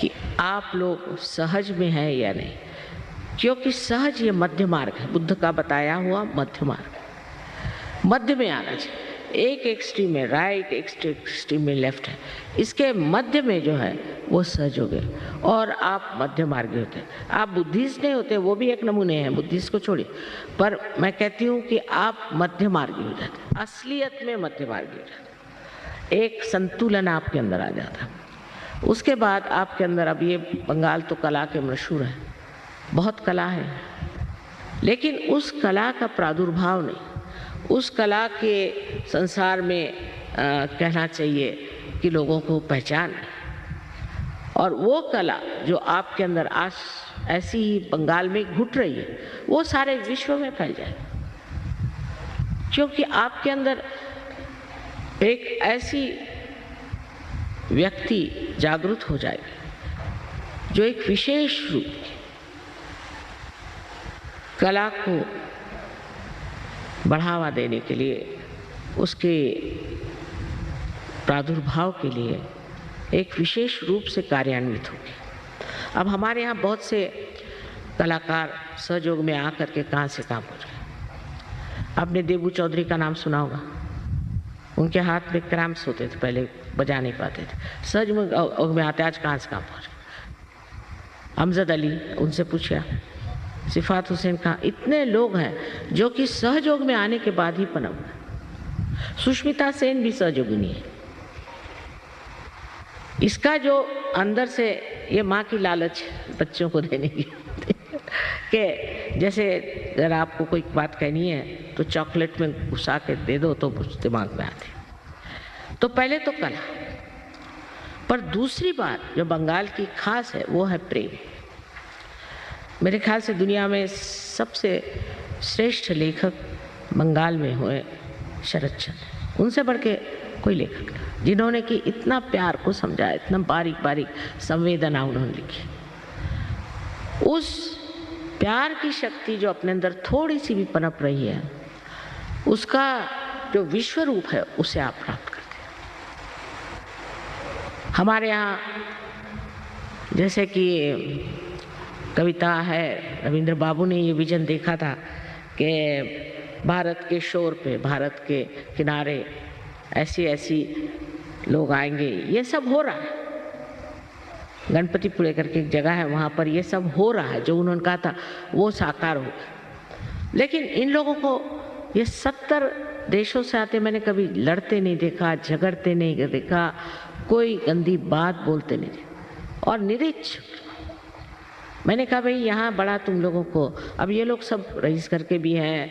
कि आप लोग सहज में हैं या नहीं, क्योंकि सहज ये मध्य मार्ग है, बुद्ध का बताया हुआ मध्य मार्ग, मध्य में आना चाहिए। एक एक्सट्रीम में राइट, एक एक्सट्रीम में लेफ्ट है, इसके मध्य में जो है वो सहज हो गए और आप मध्य मार्गी होते हैं। आप बुद्धिस्ट नहीं होते, वो भी एक नमूने हैं, बुद्धिस्ट को छोड़िए, पर मैं कहती हूँ कि आप मध्य मार्गी हो जाते, असलियत में मध्य मार्गी हो जाते, एक संतुलन आपके अंदर आ जाता। उसके बाद आपके अंदर, अब ये बंगाल तो कला के मशहूर है, बहुत कला है, लेकिन उस कला का प्रादुर्भाव नहीं, उस कला के संसार में कहना चाहिए कि लोगों को पहचान, और वो कला जो आपके अंदर आज ऐसी ही बंगाल में घुट रही है वो सारे विश्व में फैल जाए, क्योंकि आपके अंदर एक ऐसी व्यक्ति जागृत हो जाएगी जो एक विशेष रूप की कला को बढ़ावा देने के लिए, उसके प्रादुर्भाव के लिए एक विशेष रूप से कार्यान्वित होगी। अब हमारे यहाँ बहुत से कलाकार सहयोग में आकर के कहाँ से कहाँ पहुँच गए। आपने देबू चौधरी का नाम सुना होगा, उनके हाथ में क्रैम्प्स होते थे, पहले बजा नहीं पाते थे, सहयोग में आते, आज कहाँ से कहाँ पहुँच गए। अमजद अली, उनसे पूछा, सिफात हुसैन का, इतने लोग हैं जो कि सहयोग में आने के बाद ही पनप गए। सुष्मिता सेन भी सहयोगिनी है। इसका जो अंदर से ये माँ की लालच बच्चों को देने की कि जैसे अगर आपको कोई बात कहनी है तो चॉकलेट में घुसा के दे दो तो दिमाग में आती। तो पहले तो कला, पर दूसरी बात जो बंगाल की खास है वो है प्रेम। मेरे ख्याल से दुनिया में सबसे श्रेष्ठ लेखक बंगाल में हुए शरद चंद्र, उनसे बढ़ के कोई लेखक नहीं, जिन्होंने कि इतना प्यार को समझा, इतना बारीक बारीक संवेदना उन्होंने लिखी। उस प्यार की शक्ति जो अपने अंदर थोड़ी सी भी पनप रही है, उसका जो विश्व रूप है उसे आप प्राप्त करते हैं। हमारे यहाँ जैसे कि कविता है, रविंद्र बाबू ने ये विजन देखा था कि भारत के शोर पे, भारत के किनारे ऐसी ऐसी लोग आएंगे। ये सब हो रहा है, गणपतिपुरे करके एक जगह है, वहाँ पर ये सब हो रहा है, जो उन्होंने कहा था वो साकार हो। लेकिन इन लोगों को ये 70 देशों से आते, मैंने कभी लड़ते नहीं देखा, झगड़ते नहीं देखा, कोई गंदी बात बोलते नहीं देखा, और निरीक्षक। मैंने कहा भाई यहाँ बड़ा तुम लोगों को, अब ये लोग सब रईस करके भी हैं,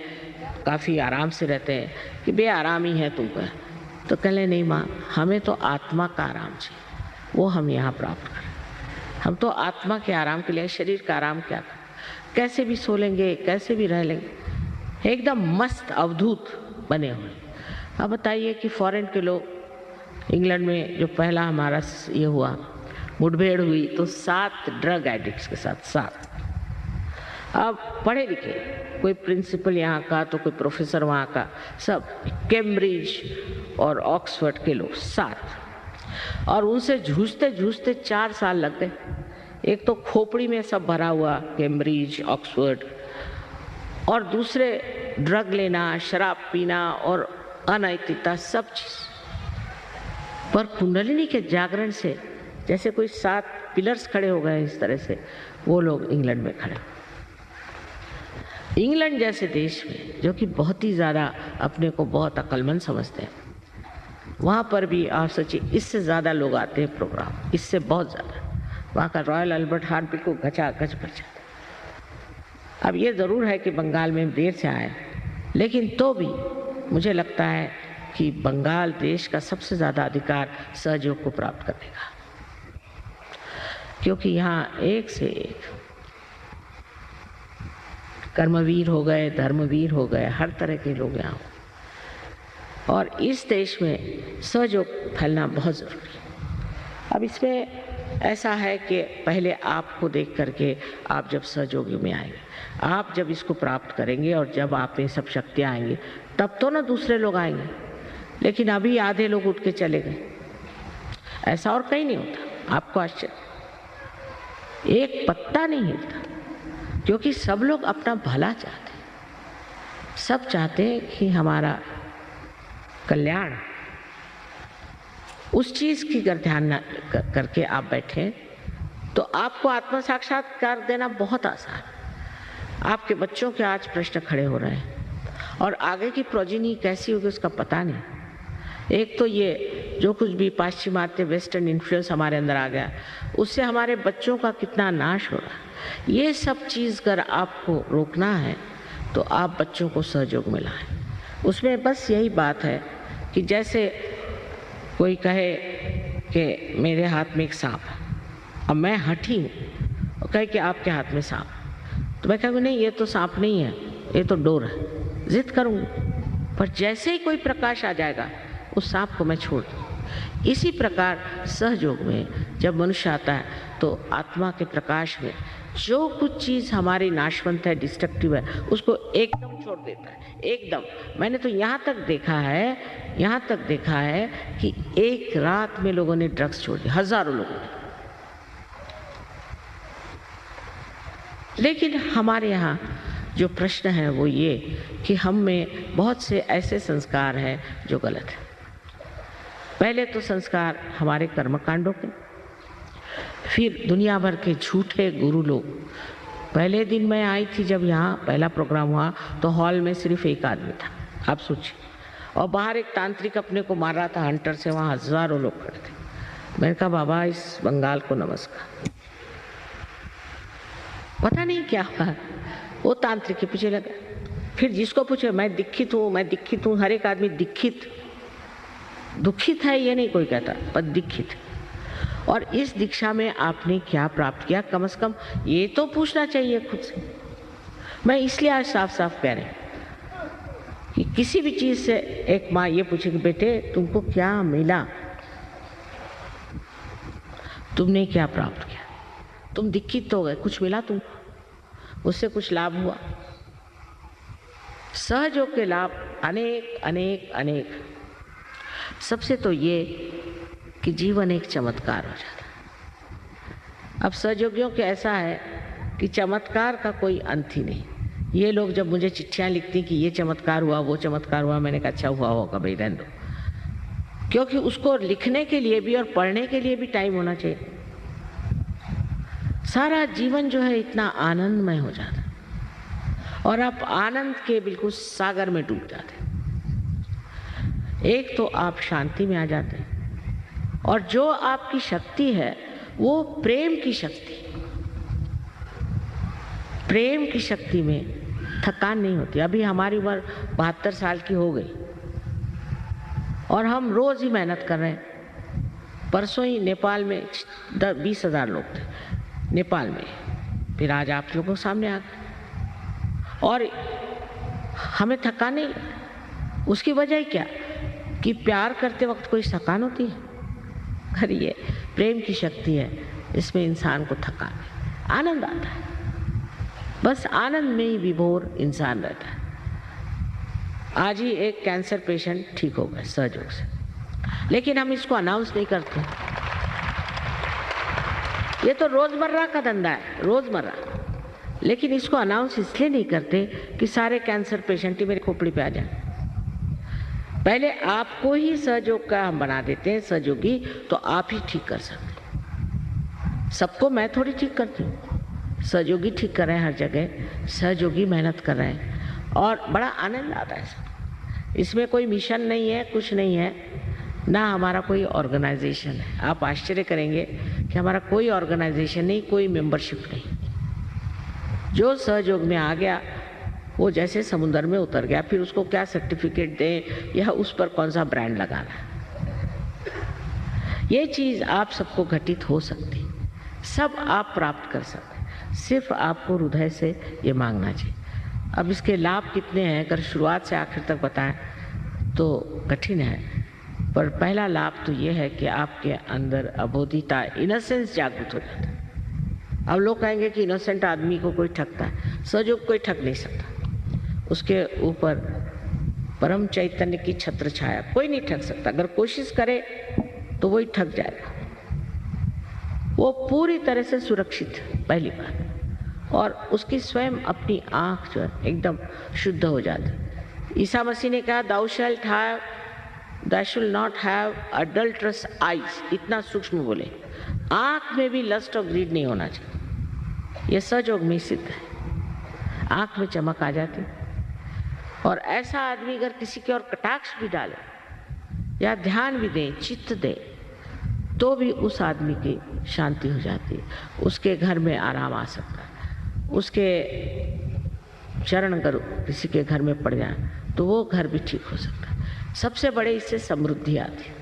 काफ़ी आराम से रहते हैं, कि बे आराम ही है तुमको। तो कहले नहीं माँ, हमें तो आत्मा का आराम चाहिए, वो हम यहाँ प्राप्त करें। हम तो आत्मा के आराम के लिए, शरीर का आराम क्या करें, कैसे भी सो लेंगे, कैसे भी रह लेंगे, एकदम मस्त अवधूत बने हुए। अब बताइए कि फॉरेन के लोग, इंग्लैंड में जो पहला हमारा ये हुआ, मुठभेड़ हुई, तो 7 ड्रग एडिक्ट्स के साथ 7। अब पढ़े लिखे, कोई प्रिंसिपल यहाँ का तो कोई प्रोफेसर वहाँ का, सब कैम्ब्रिज और ऑक्सफोर्ड के लोग 7, और उनसे जूझते जूझते 4 साल लग गए। एक तो खोपड़ी में सब भरा हुआ, कैम्ब्रिज, ऑक्सफोर्ड, और दूसरे ड्रग लेना, शराब पीना और अनैतिकता, सब चीज़। पर कुंडलिनी के जागरण से जैसे कोई 7 पिलर्स खड़े हो गए, इस तरह से वो लोग इंग्लैंड में खड़े। इंग्लैंड जैसे देश में, जो कि बहुत ही ज़्यादा अपने को बहुत अक्लमंद समझते हैं, वहाँ पर भी आप सोचिए इससे ज़्यादा लोग आते हैं प्रोग्राम, इससे बहुत ज़्यादा। वहाँ का रॉयल अल्बर्ट हॉल पे को गचागच भर जाता। अब ये ज़रूर है कि बंगाल में देर से आए, लेकिन तो भी मुझे लगता है कि बंगाल देश का सबसे ज़्यादा अधिकार सहयोग को प्राप्त करने का। क्योंकि यहाँ एक से एक कर्मवीर हो गए, धर्मवीर हो गए, हर तरह के लोग यहाँ हो। और इस देश में सहयोग फैलना बहुत ज़रूरी है। अब इसमें ऐसा है कि पहले आपको देख करके आप जब सहयोगी में आएंगे, आप जब इसको प्राप्त करेंगे और जब आप में सब शक्तियाँ आएंगी, तब तो ना दूसरे लोग आएंगे। लेकिन अभी आधे लोग उठ के चले गए, ऐसा और कहीं नहीं होता। आपको आश्चर्य, एक पत्ता नहीं हिलता, क्योंकि सब लोग अपना भला चाहते हैं। सब चाहते हैं कि हमारा कल्याण। उस चीज़ की अगर ध्यान करके आप बैठें तो आपको आत्म साक्षात्कार देना बहुत आसान है। आपके बच्चों के आज प्रश्न खड़े हो रहे हैं और आगे की प्रोजिनी कैसी होगी उसका पता नहीं। एक तो ये जो कुछ भी पाश्चिमात्य वेस्टर्न इन्फ्लुएंस हमारे अंदर आ गया, उससे हमारे बच्चों का कितना नाश हो रहा है। ये सब चीज़ अगर आपको रोकना है तो आप बच्चों को सहयोग में लाएं। उसमें बस यही बात है कि जैसे कोई कहे कि मेरे हाथ में एक सांप है, अब मैं हठी हूँ और कहे कि आपके हाथ में सांप, तो मैं कहूँगी नहीं ये तो सांप नहीं है, ये तो डोर है। जिद करूँगी, पर जैसे ही कोई प्रकाश आ जाएगा उस सांप को मैं छोड़ दूँ। इसी प्रकार सहयोग में जब मनुष्य आता है तो आत्मा के प्रकाश में जो कुछ चीज़ हमारी नाशवंत है, डिस्ट्रक्टिव है, उसको एकदम छोड़ देता है। एकदम। मैंने तो यहाँ तक देखा है कि एक रात में लोगों ने ड्रग्स छोड़ दिए, हजारों लोगों ने। लेकिन हमारे यहाँ जो प्रश्न है वो ये कि हम में बहुत से ऐसे संस्कार हैं जो गलत है। पहले तो संस्कार हमारे कर्मकांडों के, फिर दुनिया भर के झूठे गुरु लोग। पहले दिन मैं आई थी जब यहाँ पहला प्रोग्राम हुआ तो हॉल में सिर्फ एक आदमी था, आप सोचिए, और बाहर एक तांत्रिक अपने को मार रहा था हंटर से, वहाँ हजारों लोग खड़े थे। मैंने कहा बाबा इस बंगाल को नमस्कार। पता नहीं क्या हुआ, वो तांत्रिक के पीछे लगा। फिर जिसको पूछे मैं दीक्षित हूँ, हर एक आदमी दुखित है ये नहीं कोई कहता, पर दीक्षित। और इस दीक्षा में आपने क्या प्राप्त किया, कम से कम ये तो पूछना चाहिए खुद से। मैं इसलिए आज साफ साफ कह रही हूँ कि किसी भी चीज़ से एक माँ ये पूछे कि बेटे तुमको क्या मिला, तुमने क्या प्राप्त किया, तुम दीक्षित हो गए, कुछ मिला तुमको, उससे कुछ लाभ हुआ। सहयोग के लाभ अनेक। सबसे तो ये कि जीवन एक चमत्कार हो जाता है। अब सहयोगियों के ऐसा है कि चमत्कार का कोई अंत ही नहीं। ये लोग जब मुझे चिट्ठियाँ लिखती कि ये चमत्कार हुआ, वो चमत्कार हुआ, मैंने कहा अच्छा हुआ होगा भाई, रहने दो, क्योंकि उसको लिखने के लिए भी और पढ़ने के लिए भी टाइम होना चाहिए। सारा जीवन जो है इतना आनंदमय हो जाता है और आप आनंद के बिल्कुल सागर में डूब जाते हैं। एक तो आप शांति में आ जाते हैं, और जो आपकी शक्ति है वो प्रेम की शक्ति में थकान नहीं होती। अभी हमारी उम्र 72 साल की हो गई और हम रोज ही मेहनत कर रहे हैं। परसों ही नेपाल में 20,000 लोग थे नेपाल में, फिर आज आप लोगों के सामने आ गए और हमें थकान नहीं। उसकी वजह क्या कि प्यार करते वक्त कोई थकान होती है? अरे ये प्रेम की शक्ति है, इसमें इंसान को थकान है, आनंद आता है। बस आनंद में ही विभोर इंसान रहता है। आज ही एक कैंसर पेशेंट ठीक हो गया सहयोग से, लेकिन हम इसको अनाउंस नहीं करते। ये तो रोजमर्रा का धंधा है, रोजमर्रा, लेकिन इसको अनाउंस इसलिए नहीं करते कि सारे कैंसर पेशेंट ही मेरे खोपड़ी पे आ जाए। पहले आपको ही सहयोग का हम बना देते हैं सहयोगी, तो आप ही ठीक कर सकते। सबको मैं थोड़ी ठीक करती हूँ, सहयोगी ठीक कर रहे हैं हर जगह, सहयोगी मेहनत कर रहे हैं और बड़ा आनंद आता है। इसमें कोई मिशन नहीं है, कुछ नहीं है, ना हमारा कोई ऑर्गेनाइजेशन है। आप आश्चर्य करेंगे कि हमारा कोई ऑर्गेनाइजेशन नहीं, कोई मेंबरशिप नहीं। जो सहयोग में आ गया वो जैसे समुद्र में उतर गया, फिर उसको क्या सर्टिफिकेट दें या उस पर कौन सा ब्रांड लगाना है। ये चीज़ आप सबको घटित हो सकती, सब आप प्राप्त कर सकते हैं, सिर्फ आपको हृदय से ये मांगना चाहिए। अब इसके लाभ कितने हैं अगर शुरुआत से आखिर तक बताएं तो कठिन है, पर पहला लाभ तो ये है कि आपके अंदर अबोधिता, इनोसेंस जागृत हो जाता है। अब लोग कहेंगे कि इनोसेंट आदमी को कोई ठगता है, सजग कोई ठग नहीं सकता, उसके ऊपर परम चैतन्य की छत्र छाया, कोई नहीं ठग सकता। अगर कोशिश करे तो वही ठग जाएगा। वो पूरी तरह से सुरक्षित है, पहली बात, और उसकी स्वयं अपनी आंख जो है एकदम शुद्ध हो जाती। ईसा मसीह ने कहा thou shall not have adulterous eyes, इतना सूक्ष्म बोले, आंख में भी लस्ट और ग्रीड नहीं होना चाहिए। यह सजोग में सिद्ध है, आंख में चमक आ जाती। और ऐसा आदमी अगर किसी के और कटाक्ष भी डाले या ध्यान भी दे, चित्त दे, तो भी उस आदमी की शांति हो जाती है, उसके घर में आराम आ सकता है। उसके चरण अगर किसी के घर में पड़ जाए तो वो घर भी ठीक हो सकता है। सबसे बड़े इससे समृद्धि आती है।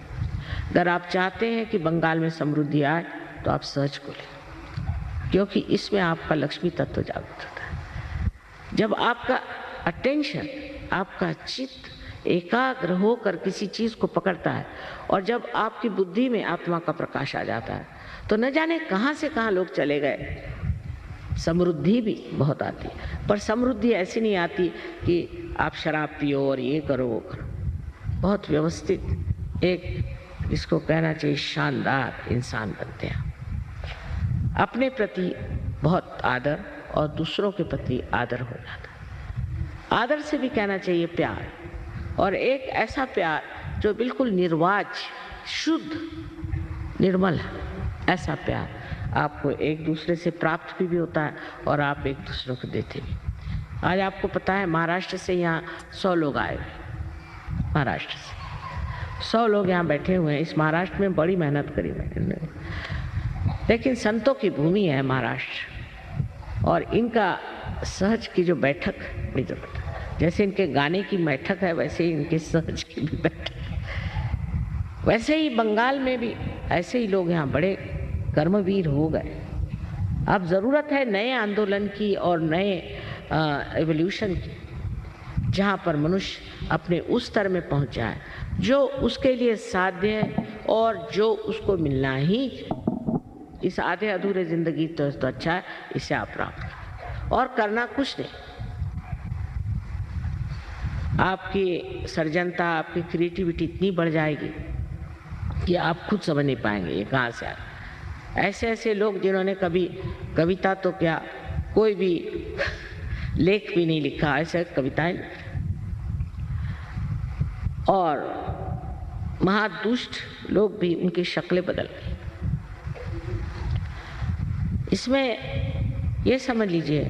अगर आप चाहते हैं कि बंगाल में समृद्धि आए तो आप सर्च को लें, क्योंकि इसमें आपका लक्ष्मी तत्व जागृत होता है। जब आपका अटेंशन, आपका चित्त एकाग्र होकर किसी चीज को पकड़ता है और जब आपकी बुद्धि में आत्मा का प्रकाश आ जाता है तो न जाने कहां से कहां लोग चले गए, समृद्धि भी बहुत आती है। पर समृद्धि ऐसी नहीं आती कि आप शराब पियो और ये करो वो करो। बहुत व्यवस्थित एक, इसको कहना चाहिए, शानदार इंसान बनते हैं। अपने प्रति बहुत आदर और दूसरों के प्रति आदर हो जाता है। आदर से भी कहना चाहिए प्यार, और एक ऐसा प्यार जो बिल्कुल निर्वाज, शुद्ध, निर्मल है। ऐसा प्यार आपको एक दूसरे से प्राप्त भी होता है और आप एक दूसरे को देते भी। आज आपको पता है महाराष्ट्र से यहाँ 100 लोग आए हुए, महाराष्ट्र से 100 लोग यहाँ बैठे हुए हैं। इस महाराष्ट्र में बड़ी मेहनत करी मैंने, लेकिन संतों की भूमि है महाराष्ट्र, और इनका सहज की जो बैठक बड़ी जरूरत है। जैसे इनके गाने की बैठक है वैसे ही इनके सहज की भी बैठक है। वैसे ही बंगाल में भी ऐसे ही लोग यहाँ बड़े कर्मवीर हो गए। अब ज़रूरत है नए आंदोलन की और नए एवोल्यूशन की, जहाँ पर मनुष्य अपने उस स्तर में पहुँच जाए जो उसके लिए साध्य है और जो उसको मिलना ही। इस आधे अधूरे जिंदगी तो अच्छा है, इसे आप प्राप्त करें और करना कुछ नहीं। आपकी सर्जनता, आपकी क्रिएटिविटी इतनी बढ़ जाएगी कि आप खुद समझ नहीं पाएंगे ये कहाँ से आए। ऐसे ऐसे लोग जिन्होंने कभी कविता तो क्या, कोई भी लेख भी नहीं लिखा, ऐसे कविताएं, और महादुष्ट लोग भी उनकी शक्लें बदल गई। इसमें ये समझ लीजिए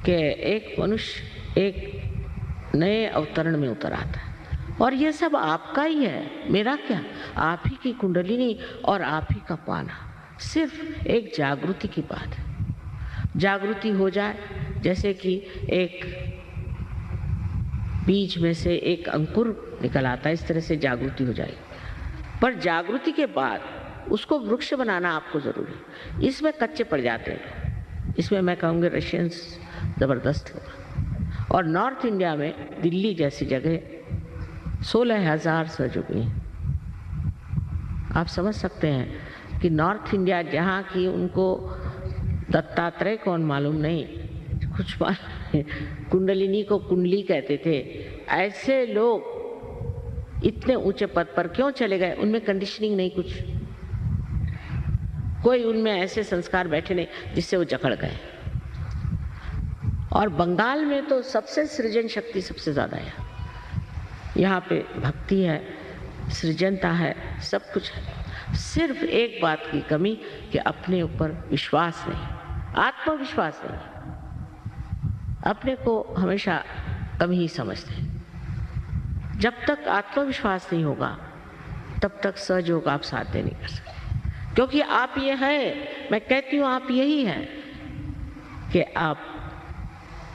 कि एक मनुष्य एक नए अवतरण में उतर आता है, और ये सब आपका ही है, मेरा क्या। आप ही की कुंडलिनी और आप ही का पाना, सिर्फ एक जागृति की बात है। जागृति हो जाए, जैसे कि एक बीज में से एक अंकुर निकल आता है, इस तरह से जागृति हो जाएगी। पर जागृति के बाद उसको वृक्ष बनाना आपको जरूरी है। इसमें कच्चे पड़ जाते हैं। इसमें मैं कहूँगी रशियंस ज़बरदस्त होगा। और नॉर्थ इंडिया में दिल्ली जैसी जगह 16,000 सहयोगी हैं। आप समझ सकते हैं कि नॉर्थ इंडिया, जहाँ की उनको दत्तात्रेय कौन मालूम नहीं, कुछ मालूम, कुंडलिनी को कुंडली कहते थे, ऐसे लोग इतने ऊंचे पद पर क्यों चले गए? उनमें कंडीशनिंग नहीं, कुछ कोई उनमें ऐसे संस्कार बैठे नहीं जिससे वो जकड़ गए। और बंगाल में तो सबसे सृजन शक्ति सबसे ज़्यादा है। यहाँ पे भक्ति है, सृजनता है, सब कुछ है। सिर्फ एक बात की कमी कि अपने ऊपर विश्वास नहीं, आत्मविश्वास नहीं। अपने को हमेशा कम ही समझते हैं। जब तक आत्मविश्वास नहीं होगा तब तक सहयोग आप साध्य नहीं कर सकते, क्योंकि आप ये है, मैं कहती हूँ आप यही हैं कि आप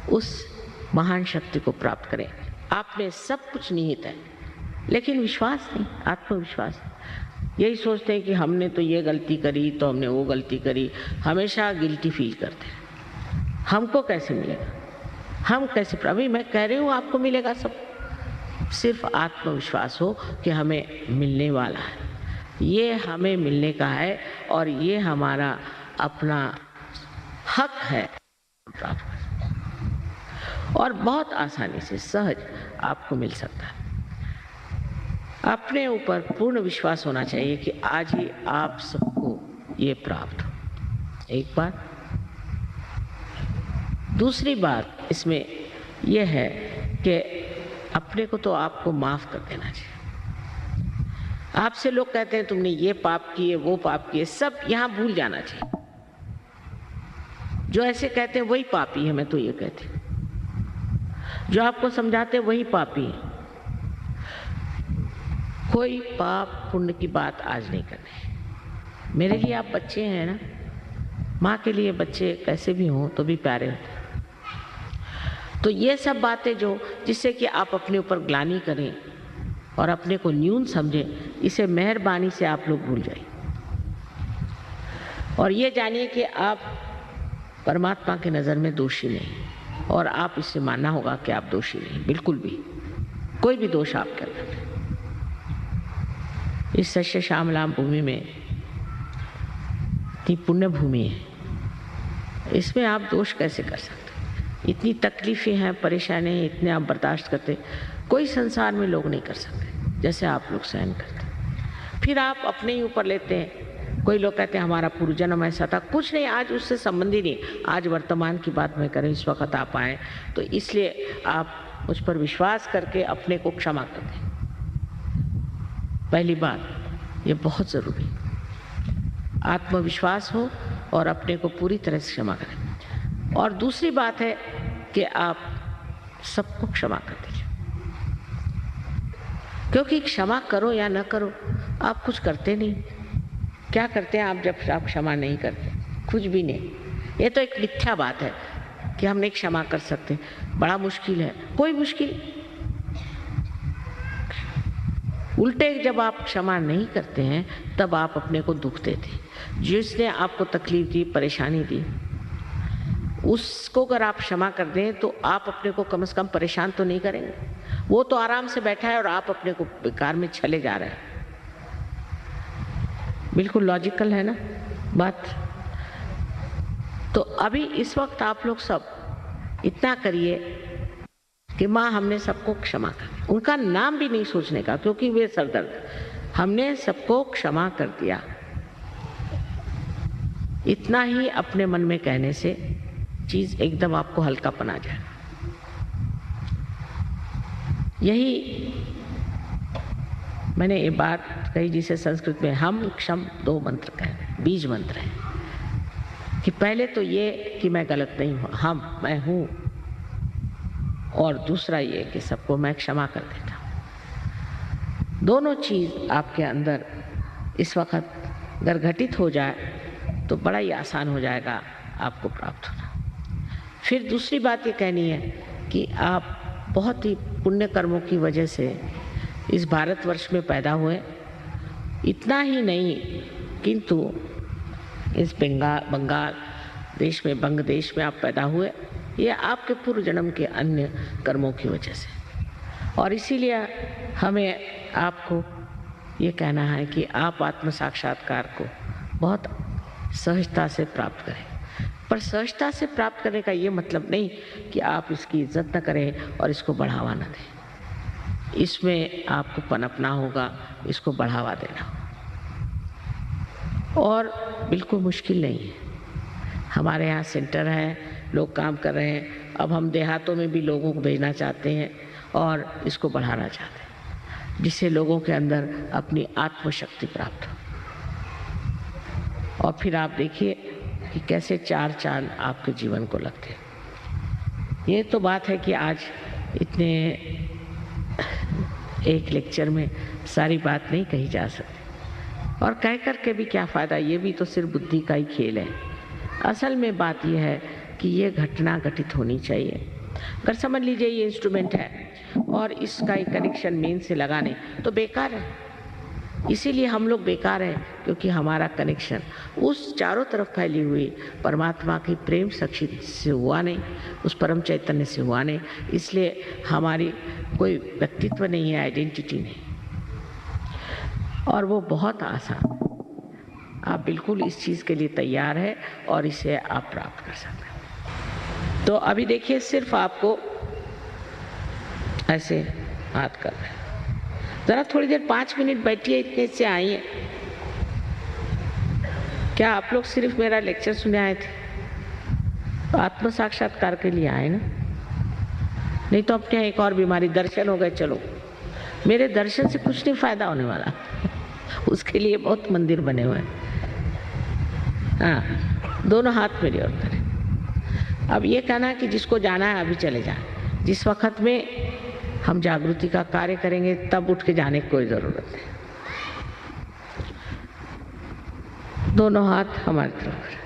उस महान शक्ति को प्राप्त करें। आप में सब कुछ निहित है, लेकिन विश्वास नहीं, आत्मविश्वास नहीं। यही सोचते हैं कि हमने तो ये गलती करी, तो हमने वो गलती करी, हमेशा गिल्टी फील करते हैं। हमको कैसे मिलेगा, हम कैसे, अभी मैं कह रही हूँ आपको मिलेगा सब, सिर्फ आत्मविश्वास हो कि हमें मिलने वाला है, ये हमें मिलने का है और ये हमारा अपना हक है प्राप्त करना। और बहुत आसानी से सहज आपको मिल सकता है। अपने ऊपर पूर्ण विश्वास होना चाहिए कि आज ही आप सबको ये प्राप्त हो, एक बात। दूसरी बात इसमें यह है कि अपने को तो आपको माफ कर देना चाहिए। आपसे लोग कहते हैं तुमने ये पाप किए, वो पाप किए, सब यहाँ भूल जाना चाहिए। जो ऐसे कहते हैं वही पापी है, मैं तो ये कहती हूँ। जो आपको समझाते हैं वही पापी है। कोई पाप पुण्य की बात आज नहीं करनी। मेरे लिए आप बच्चे हैं ना, माँ के लिए बच्चे कैसे भी हों तो भी प्यारे होते हैं। तो ये सब बातें जो जिससे कि आप अपने ऊपर ग्लानि करें और अपने को न्यून समझें, इसे मेहरबानी से आप लोग भूल जाइए और ये जानिए कि आप परमात्मा की नज़र में दोषी नहीं, और आप इससे मानना होगा कि आप दोषी नहीं, बिल्कुल भी कोई भी दोष आपके अंदर नहीं। इस सच्चे श्यामलाम भूमि में इतनी पुण्य भूमि है, इसमें आप दोष कैसे कर सकते? इतनी तकलीफें हैं, परेशानी है, इतने आप बर्दाश्त करते, कोई संसार में लोग नहीं कर सकते जैसे आप लोग सहन करते। फिर आप अपने ही ऊपर लेते हैं। कोई लोग कहते हैं हमारा पूर्व जन्म ऐसा था, कुछ नहीं, आज उससे संबंध ही नहीं। आज वर्तमान की बात मैं करें, इस वक्त आप आए तो इसलिए आप मुझ पर विश्वास करके अपने को क्षमा कर दें। पहली बात ये बहुत ज़रूरी, आत्मविश्वास हो और अपने को पूरी तरह से क्षमा करें। और दूसरी बात है कि आप सबको क्षमा कर दीजिए, क्योंकि क्षमा करो या न करो आप कुछ करते नहीं। क्या करते हैं आप जब आप क्षमा नहीं करते? कुछ भी नहीं। ये तो एक मिथ्या बात है कि हम नहीं क्षमा कर सकते, बड़ा मुश्किल है। कोई मुश्किल, उल्टे जब आप क्षमा नहीं करते हैं तब आप अपने को दुख देते। जिसने आपको तकलीफ दी, परेशानी दी, उसको अगर आप क्षमा कर दें तो आप अपने को कम से कम परेशान तो नहीं करेंगे। वो तो आराम से बैठा है और आप अपने को बेकार में चले जा रहे हैं। बिल्कुल लॉजिकल है ना बात। तो अभी इस वक्त आप लोग सब इतना करिए कि माँ हमने सबको क्षमा कर, उनका नाम भी नहीं सोचने का, क्योंकि वे सरदर्द, हमने सबको क्षमा कर दिया। इतना ही अपने मन में कहने से चीज एकदम आपको हल्कापन आ जाएगा। यही मैंने ये बात कही जिसे संस्कृत में हम क्षम दो मंत्र कहते हैं, बीज मंत्र है कि पहले तो ये कि मैं गलत नहीं हूँ, मैं हूँ, और दूसरा ये कि सबको मैं क्षमा कर देता हूँ। दोनों चीज आपके अंदर इस वक्त अगर घटित हो जाए तो बड़ा ही आसान हो जाएगा आपको प्राप्त होना। फिर दूसरी बात ये कहनी है कि आप बहुत ही पुण्य कर्मों की वजह से इस भारतवर्ष में पैदा हुए। इतना ही नहीं किंतु इस बंगाल देश में, बंग देश में आप पैदा हुए, ये आपके पूर्व जन्म के अन्य कर्मों की वजह से। और इसीलिए हमें आपको ये कहना है कि आप आत्म साक्षात्कार को बहुत सहजता से प्राप्त करें। पर सहजता से प्राप्त करने का ये मतलब नहीं कि आप इसकी इज्जत न करें और इसको बढ़ावा न दें। इसमें आपको पनपना होगा, इसको बढ़ावा देना होगा। और बिल्कुल मुश्किल नहीं है। हमारे यहाँ सेंटर है, लोग काम कर रहे हैं। अब हम देहातों में भी लोगों को भेजना चाहते हैं और इसको बढ़ाना चाहते हैं, जिससे लोगों के अंदर अपनी आत्मशक्ति प्राप्त हो। और फिर आप देखिए कि कैसे चार चांद आपके जीवन को लगते हैं। ये तो बात है कि आज इतने एक लेक्चर में सारी बात नहीं कही जा सकती, और कह कर के भी क्या फ़ायदा, ये भी तो सिर्फ बुद्धि का ही खेल है। असल में बात यह है कि ये घटना घटित होनी चाहिए। अगर समझ लीजिए ये इंस्ट्रूमेंट है और इसका एक कनेक्शन मेन से लगाने तो बेकार है। इसीलिए हम लोग बेकार हैं, क्योंकि हमारा कनेक्शन उस चारों तरफ फैली हुई परमात्मा की प्रेम शक्ति से हुआ नहीं, उस परम चैतन्य से हुआ नहीं। इसलिए हमारी कोई व्यक्तित्व नहीं है, आइडेंटिटी नहीं। और वो बहुत आसान, आप बिल्कुल इस चीज़ के लिए तैयार है और इसे आप प्राप्त कर सकते हैं। तो अभी देखिए, सिर्फ आपको ऐसे हाथ कर रहे हैं, ज़रा थोड़ी देर 5 मिनट बैठिए, इतने से आइए। क्या आप लोग सिर्फ मेरा लेक्चर सुने आए थे? तो आत्म साक्षात्कार के लिए आए ना? नहीं तो अपने एक और बीमारी, दर्शन हो गए, चलो मेरे दर्शन से कुछ नहीं फायदा होने वाला। उसके लिए बहुत मंदिर बने हुए हैं। हाँ, दोनों हाथ मेरी ओर करें। अब ये कहना कि जिसको जाना है अभी चले जाए। जिस वक्त में हम जागृति का कार्य करेंगे तब उठ के जाने की कोई ज़रूरत है। दोनों हाथ हमारी तरफ करें।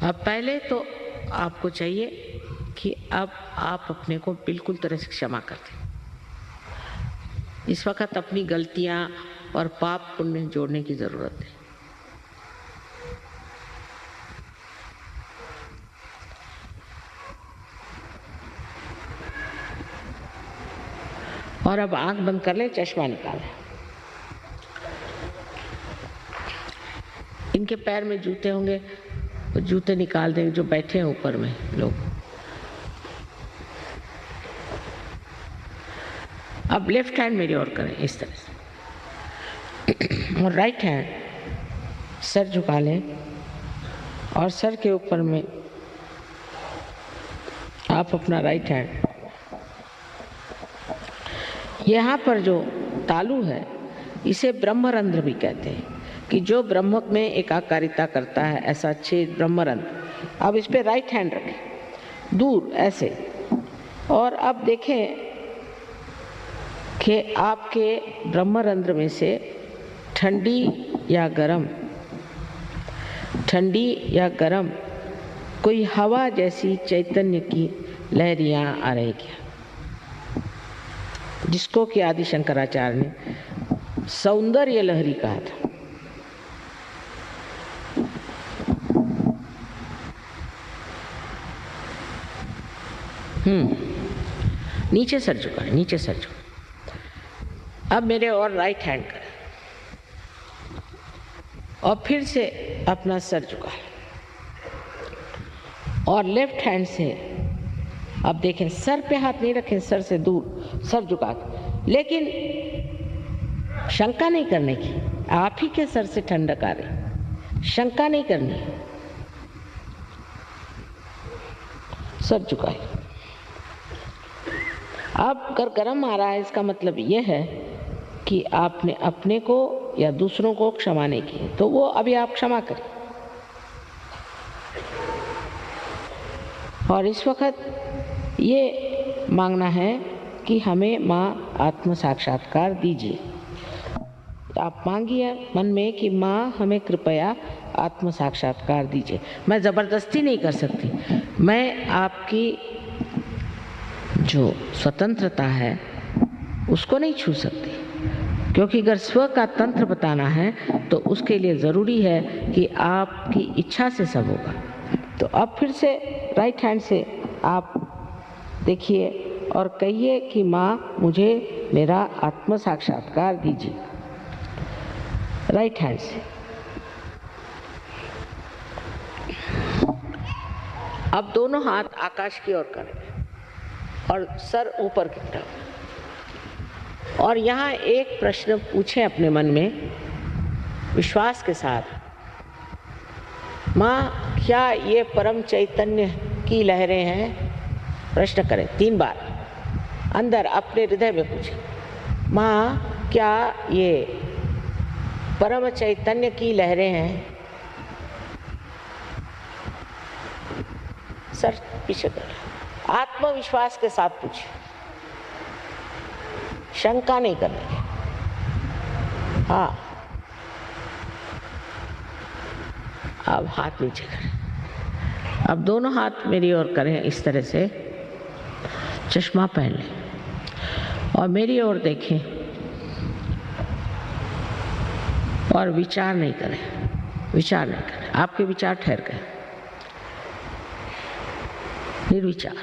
अब पहले तो आपको चाहिए कि अब आप अपने को बिल्कुल तरह से क्षमा कर दें। इस वक्त अपनी गलतियां और पाप पुण्य जोड़ने की जरूरत है। और अब आंख बंद कर लें, चश्मा निकालें। इनके पैर में जूते होंगे तो जूते निकाल दें, जो बैठे हैं ऊपर में लोग। अब लेफ्ट हैंड मेरी ओर करें इस तरह से, और राइट हैंड सर झुका लें, और सर के ऊपर में आप अपना राइट हैंड, यहाँ पर जो तालु है इसे ब्रह्मरंध्र भी कहते हैं, कि जो ब्रह्म में एकाकारिता करता है, ऐसा छेद ब्रह्मरंध्र। अब इस पे राइट हैंड रखें दूर ऐसे, और अब देखें कि आपके ब्रह्मरंध्र में से ठंडी या गरम कोई हवा जैसी चैतन्य की लहरियां आ रही क्या, जिसको कि आदि शंकराचार्य ने सौंदर्य लहरी कहा था। नीचे सर झुकाएं, नीचे सर झुकाएं। अब मेरे और राइट हैंड करें, और फिर से अपना सर झुकाएं, और लेफ्ट हैंड से अब देखें, सर पे हाथ नहीं रखें, सर से दूर सर झुका के, लेकिन शंका नहीं करने की, आप ही के सर से ठंडक आ रही, शंका नहीं करनी, सर झुकाए। अब अगर गर्म आ रहा है, इसका मतलब यह है कि आपने अपने को या दूसरों को क्षमा नहीं की, तो वो अभी आप क्षमा करें। और इस वक्त ये मांगना है कि हमें माँ आत्म साक्षात्कार दीजिए। आप मांगिए मन में कि माँ हमें कृपया आत्म साक्षात्कार दीजिए। मैं ज़बरदस्ती नहीं कर सकती, मैं आपकी जो स्वतंत्रता है उसको नहीं छू सकती, क्योंकि अगर स्व का तंत्र बताना है तो उसके लिए ज़रूरी है कि आपकी इच्छा से सब होगा। तो अब फिर से राइट हैंड से आप देखिए और कहिए कि माँ मुझे मेरा आत्म साक्षात्कार दीजिए, राइट हैंड से। अब दोनों हाथ आकाश की ओर करें और सर ऊपर की तरफ, और यहाँ एक प्रश्न पूछें अपने मन में विश्वास के साथ, माँ क्या ये परम चैतन्य की लहरें हैं? प्रश्न करें 3 बार अंदर अपने हृदय में पूछें, माँ क्या ये परम चैतन्य की लहरें हैं? सर पीछे कर, आत्मविश्वास के साथ पूछे, शंका नहीं करने की। हाँ, अब हाथ नीचे करें, अब दोनों हाथ मेरी ओर करें, इस तरह से चश्मा पहन लें और मेरी ओर देखें और विचार नहीं करें, विचार नहीं करें। आपके विचार ठहर गए, निर्विचार।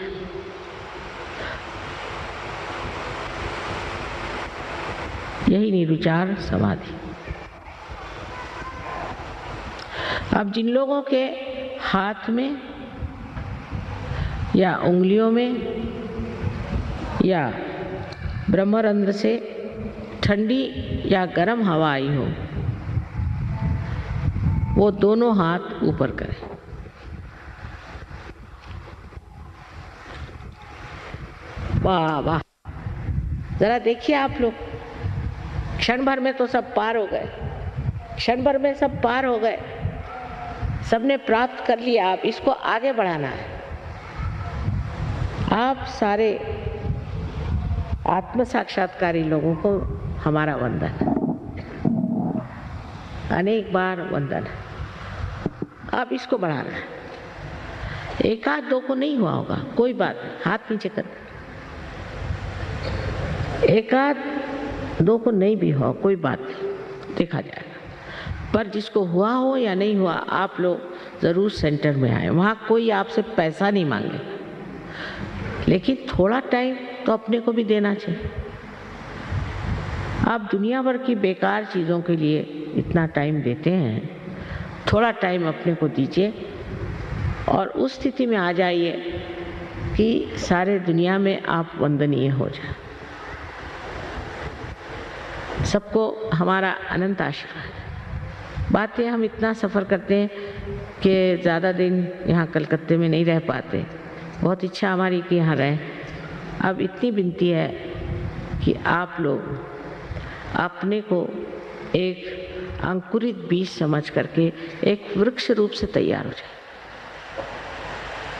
यही निर्विचार समाधि। अब जिन लोगों के हाथ में या उंगलियों में या ब्रह्मरंध्र से ठंडी या गर्म हवा आई हो, वो दोनों हाथ ऊपर करें। वाह वाह, जरा देखिए आप लोग, क्षण भर में तो सब पार हो गए, क्षण भर में सब पार हो गए, सबने प्राप्त कर लिया। आप इसको आगे बढ़ाना है। आप सारे आत्म साक्षात्कारी लोगों को हमारा वंदन, अनेक बार वंदन। आप इसको बढ़ाना है। एक आध दो को नहीं हुआ होगा, कोई बात नहीं, हाथ नीचे कर। एक आध दो को नहीं भी हो, कोई बात नहीं, देखा जाएगा। पर जिसको हुआ हो या नहीं हुआ, आप लोग जरूर सेंटर में आए। वहाँ कोई आपसे पैसा नहीं मांगे, लेकिन थोड़ा टाइम तो अपने को भी देना चाहिए। आप दुनिया भर की बेकार चीज़ों के लिए इतना टाइम देते हैं, थोड़ा टाइम अपने को दीजिए और उस स्थिति में आ जाइए कि सारे दुनिया में आप वंदनीय हो जाए। सबको हमारा अनंत आशीर्वाद। बातें हम इतना सफ़र करते हैं कि ज़्यादा दिन यहाँ कलकत्ते में नहीं रह पाते। बहुत इच्छा हमारी कि यहाँ रहें। अब इतनी विनती है कि आप लोग अपने को एक अंकुरित बीज समझ करके एक वृक्ष रूप से तैयार हो जाए,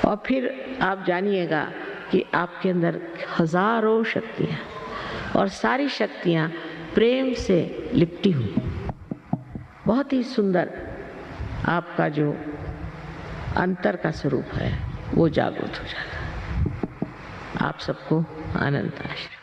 और फिर आप जानिएगा कि आपके अंदर हजारों शक्तियाँ, और सारी शक्तियाँ प्रेम से लिपटी हुई, बहुत ही सुंदर आपका जो अंतर का स्वरूप है वो जागृत हो जाएगा। आप सबको अनंत आशीर्वाद।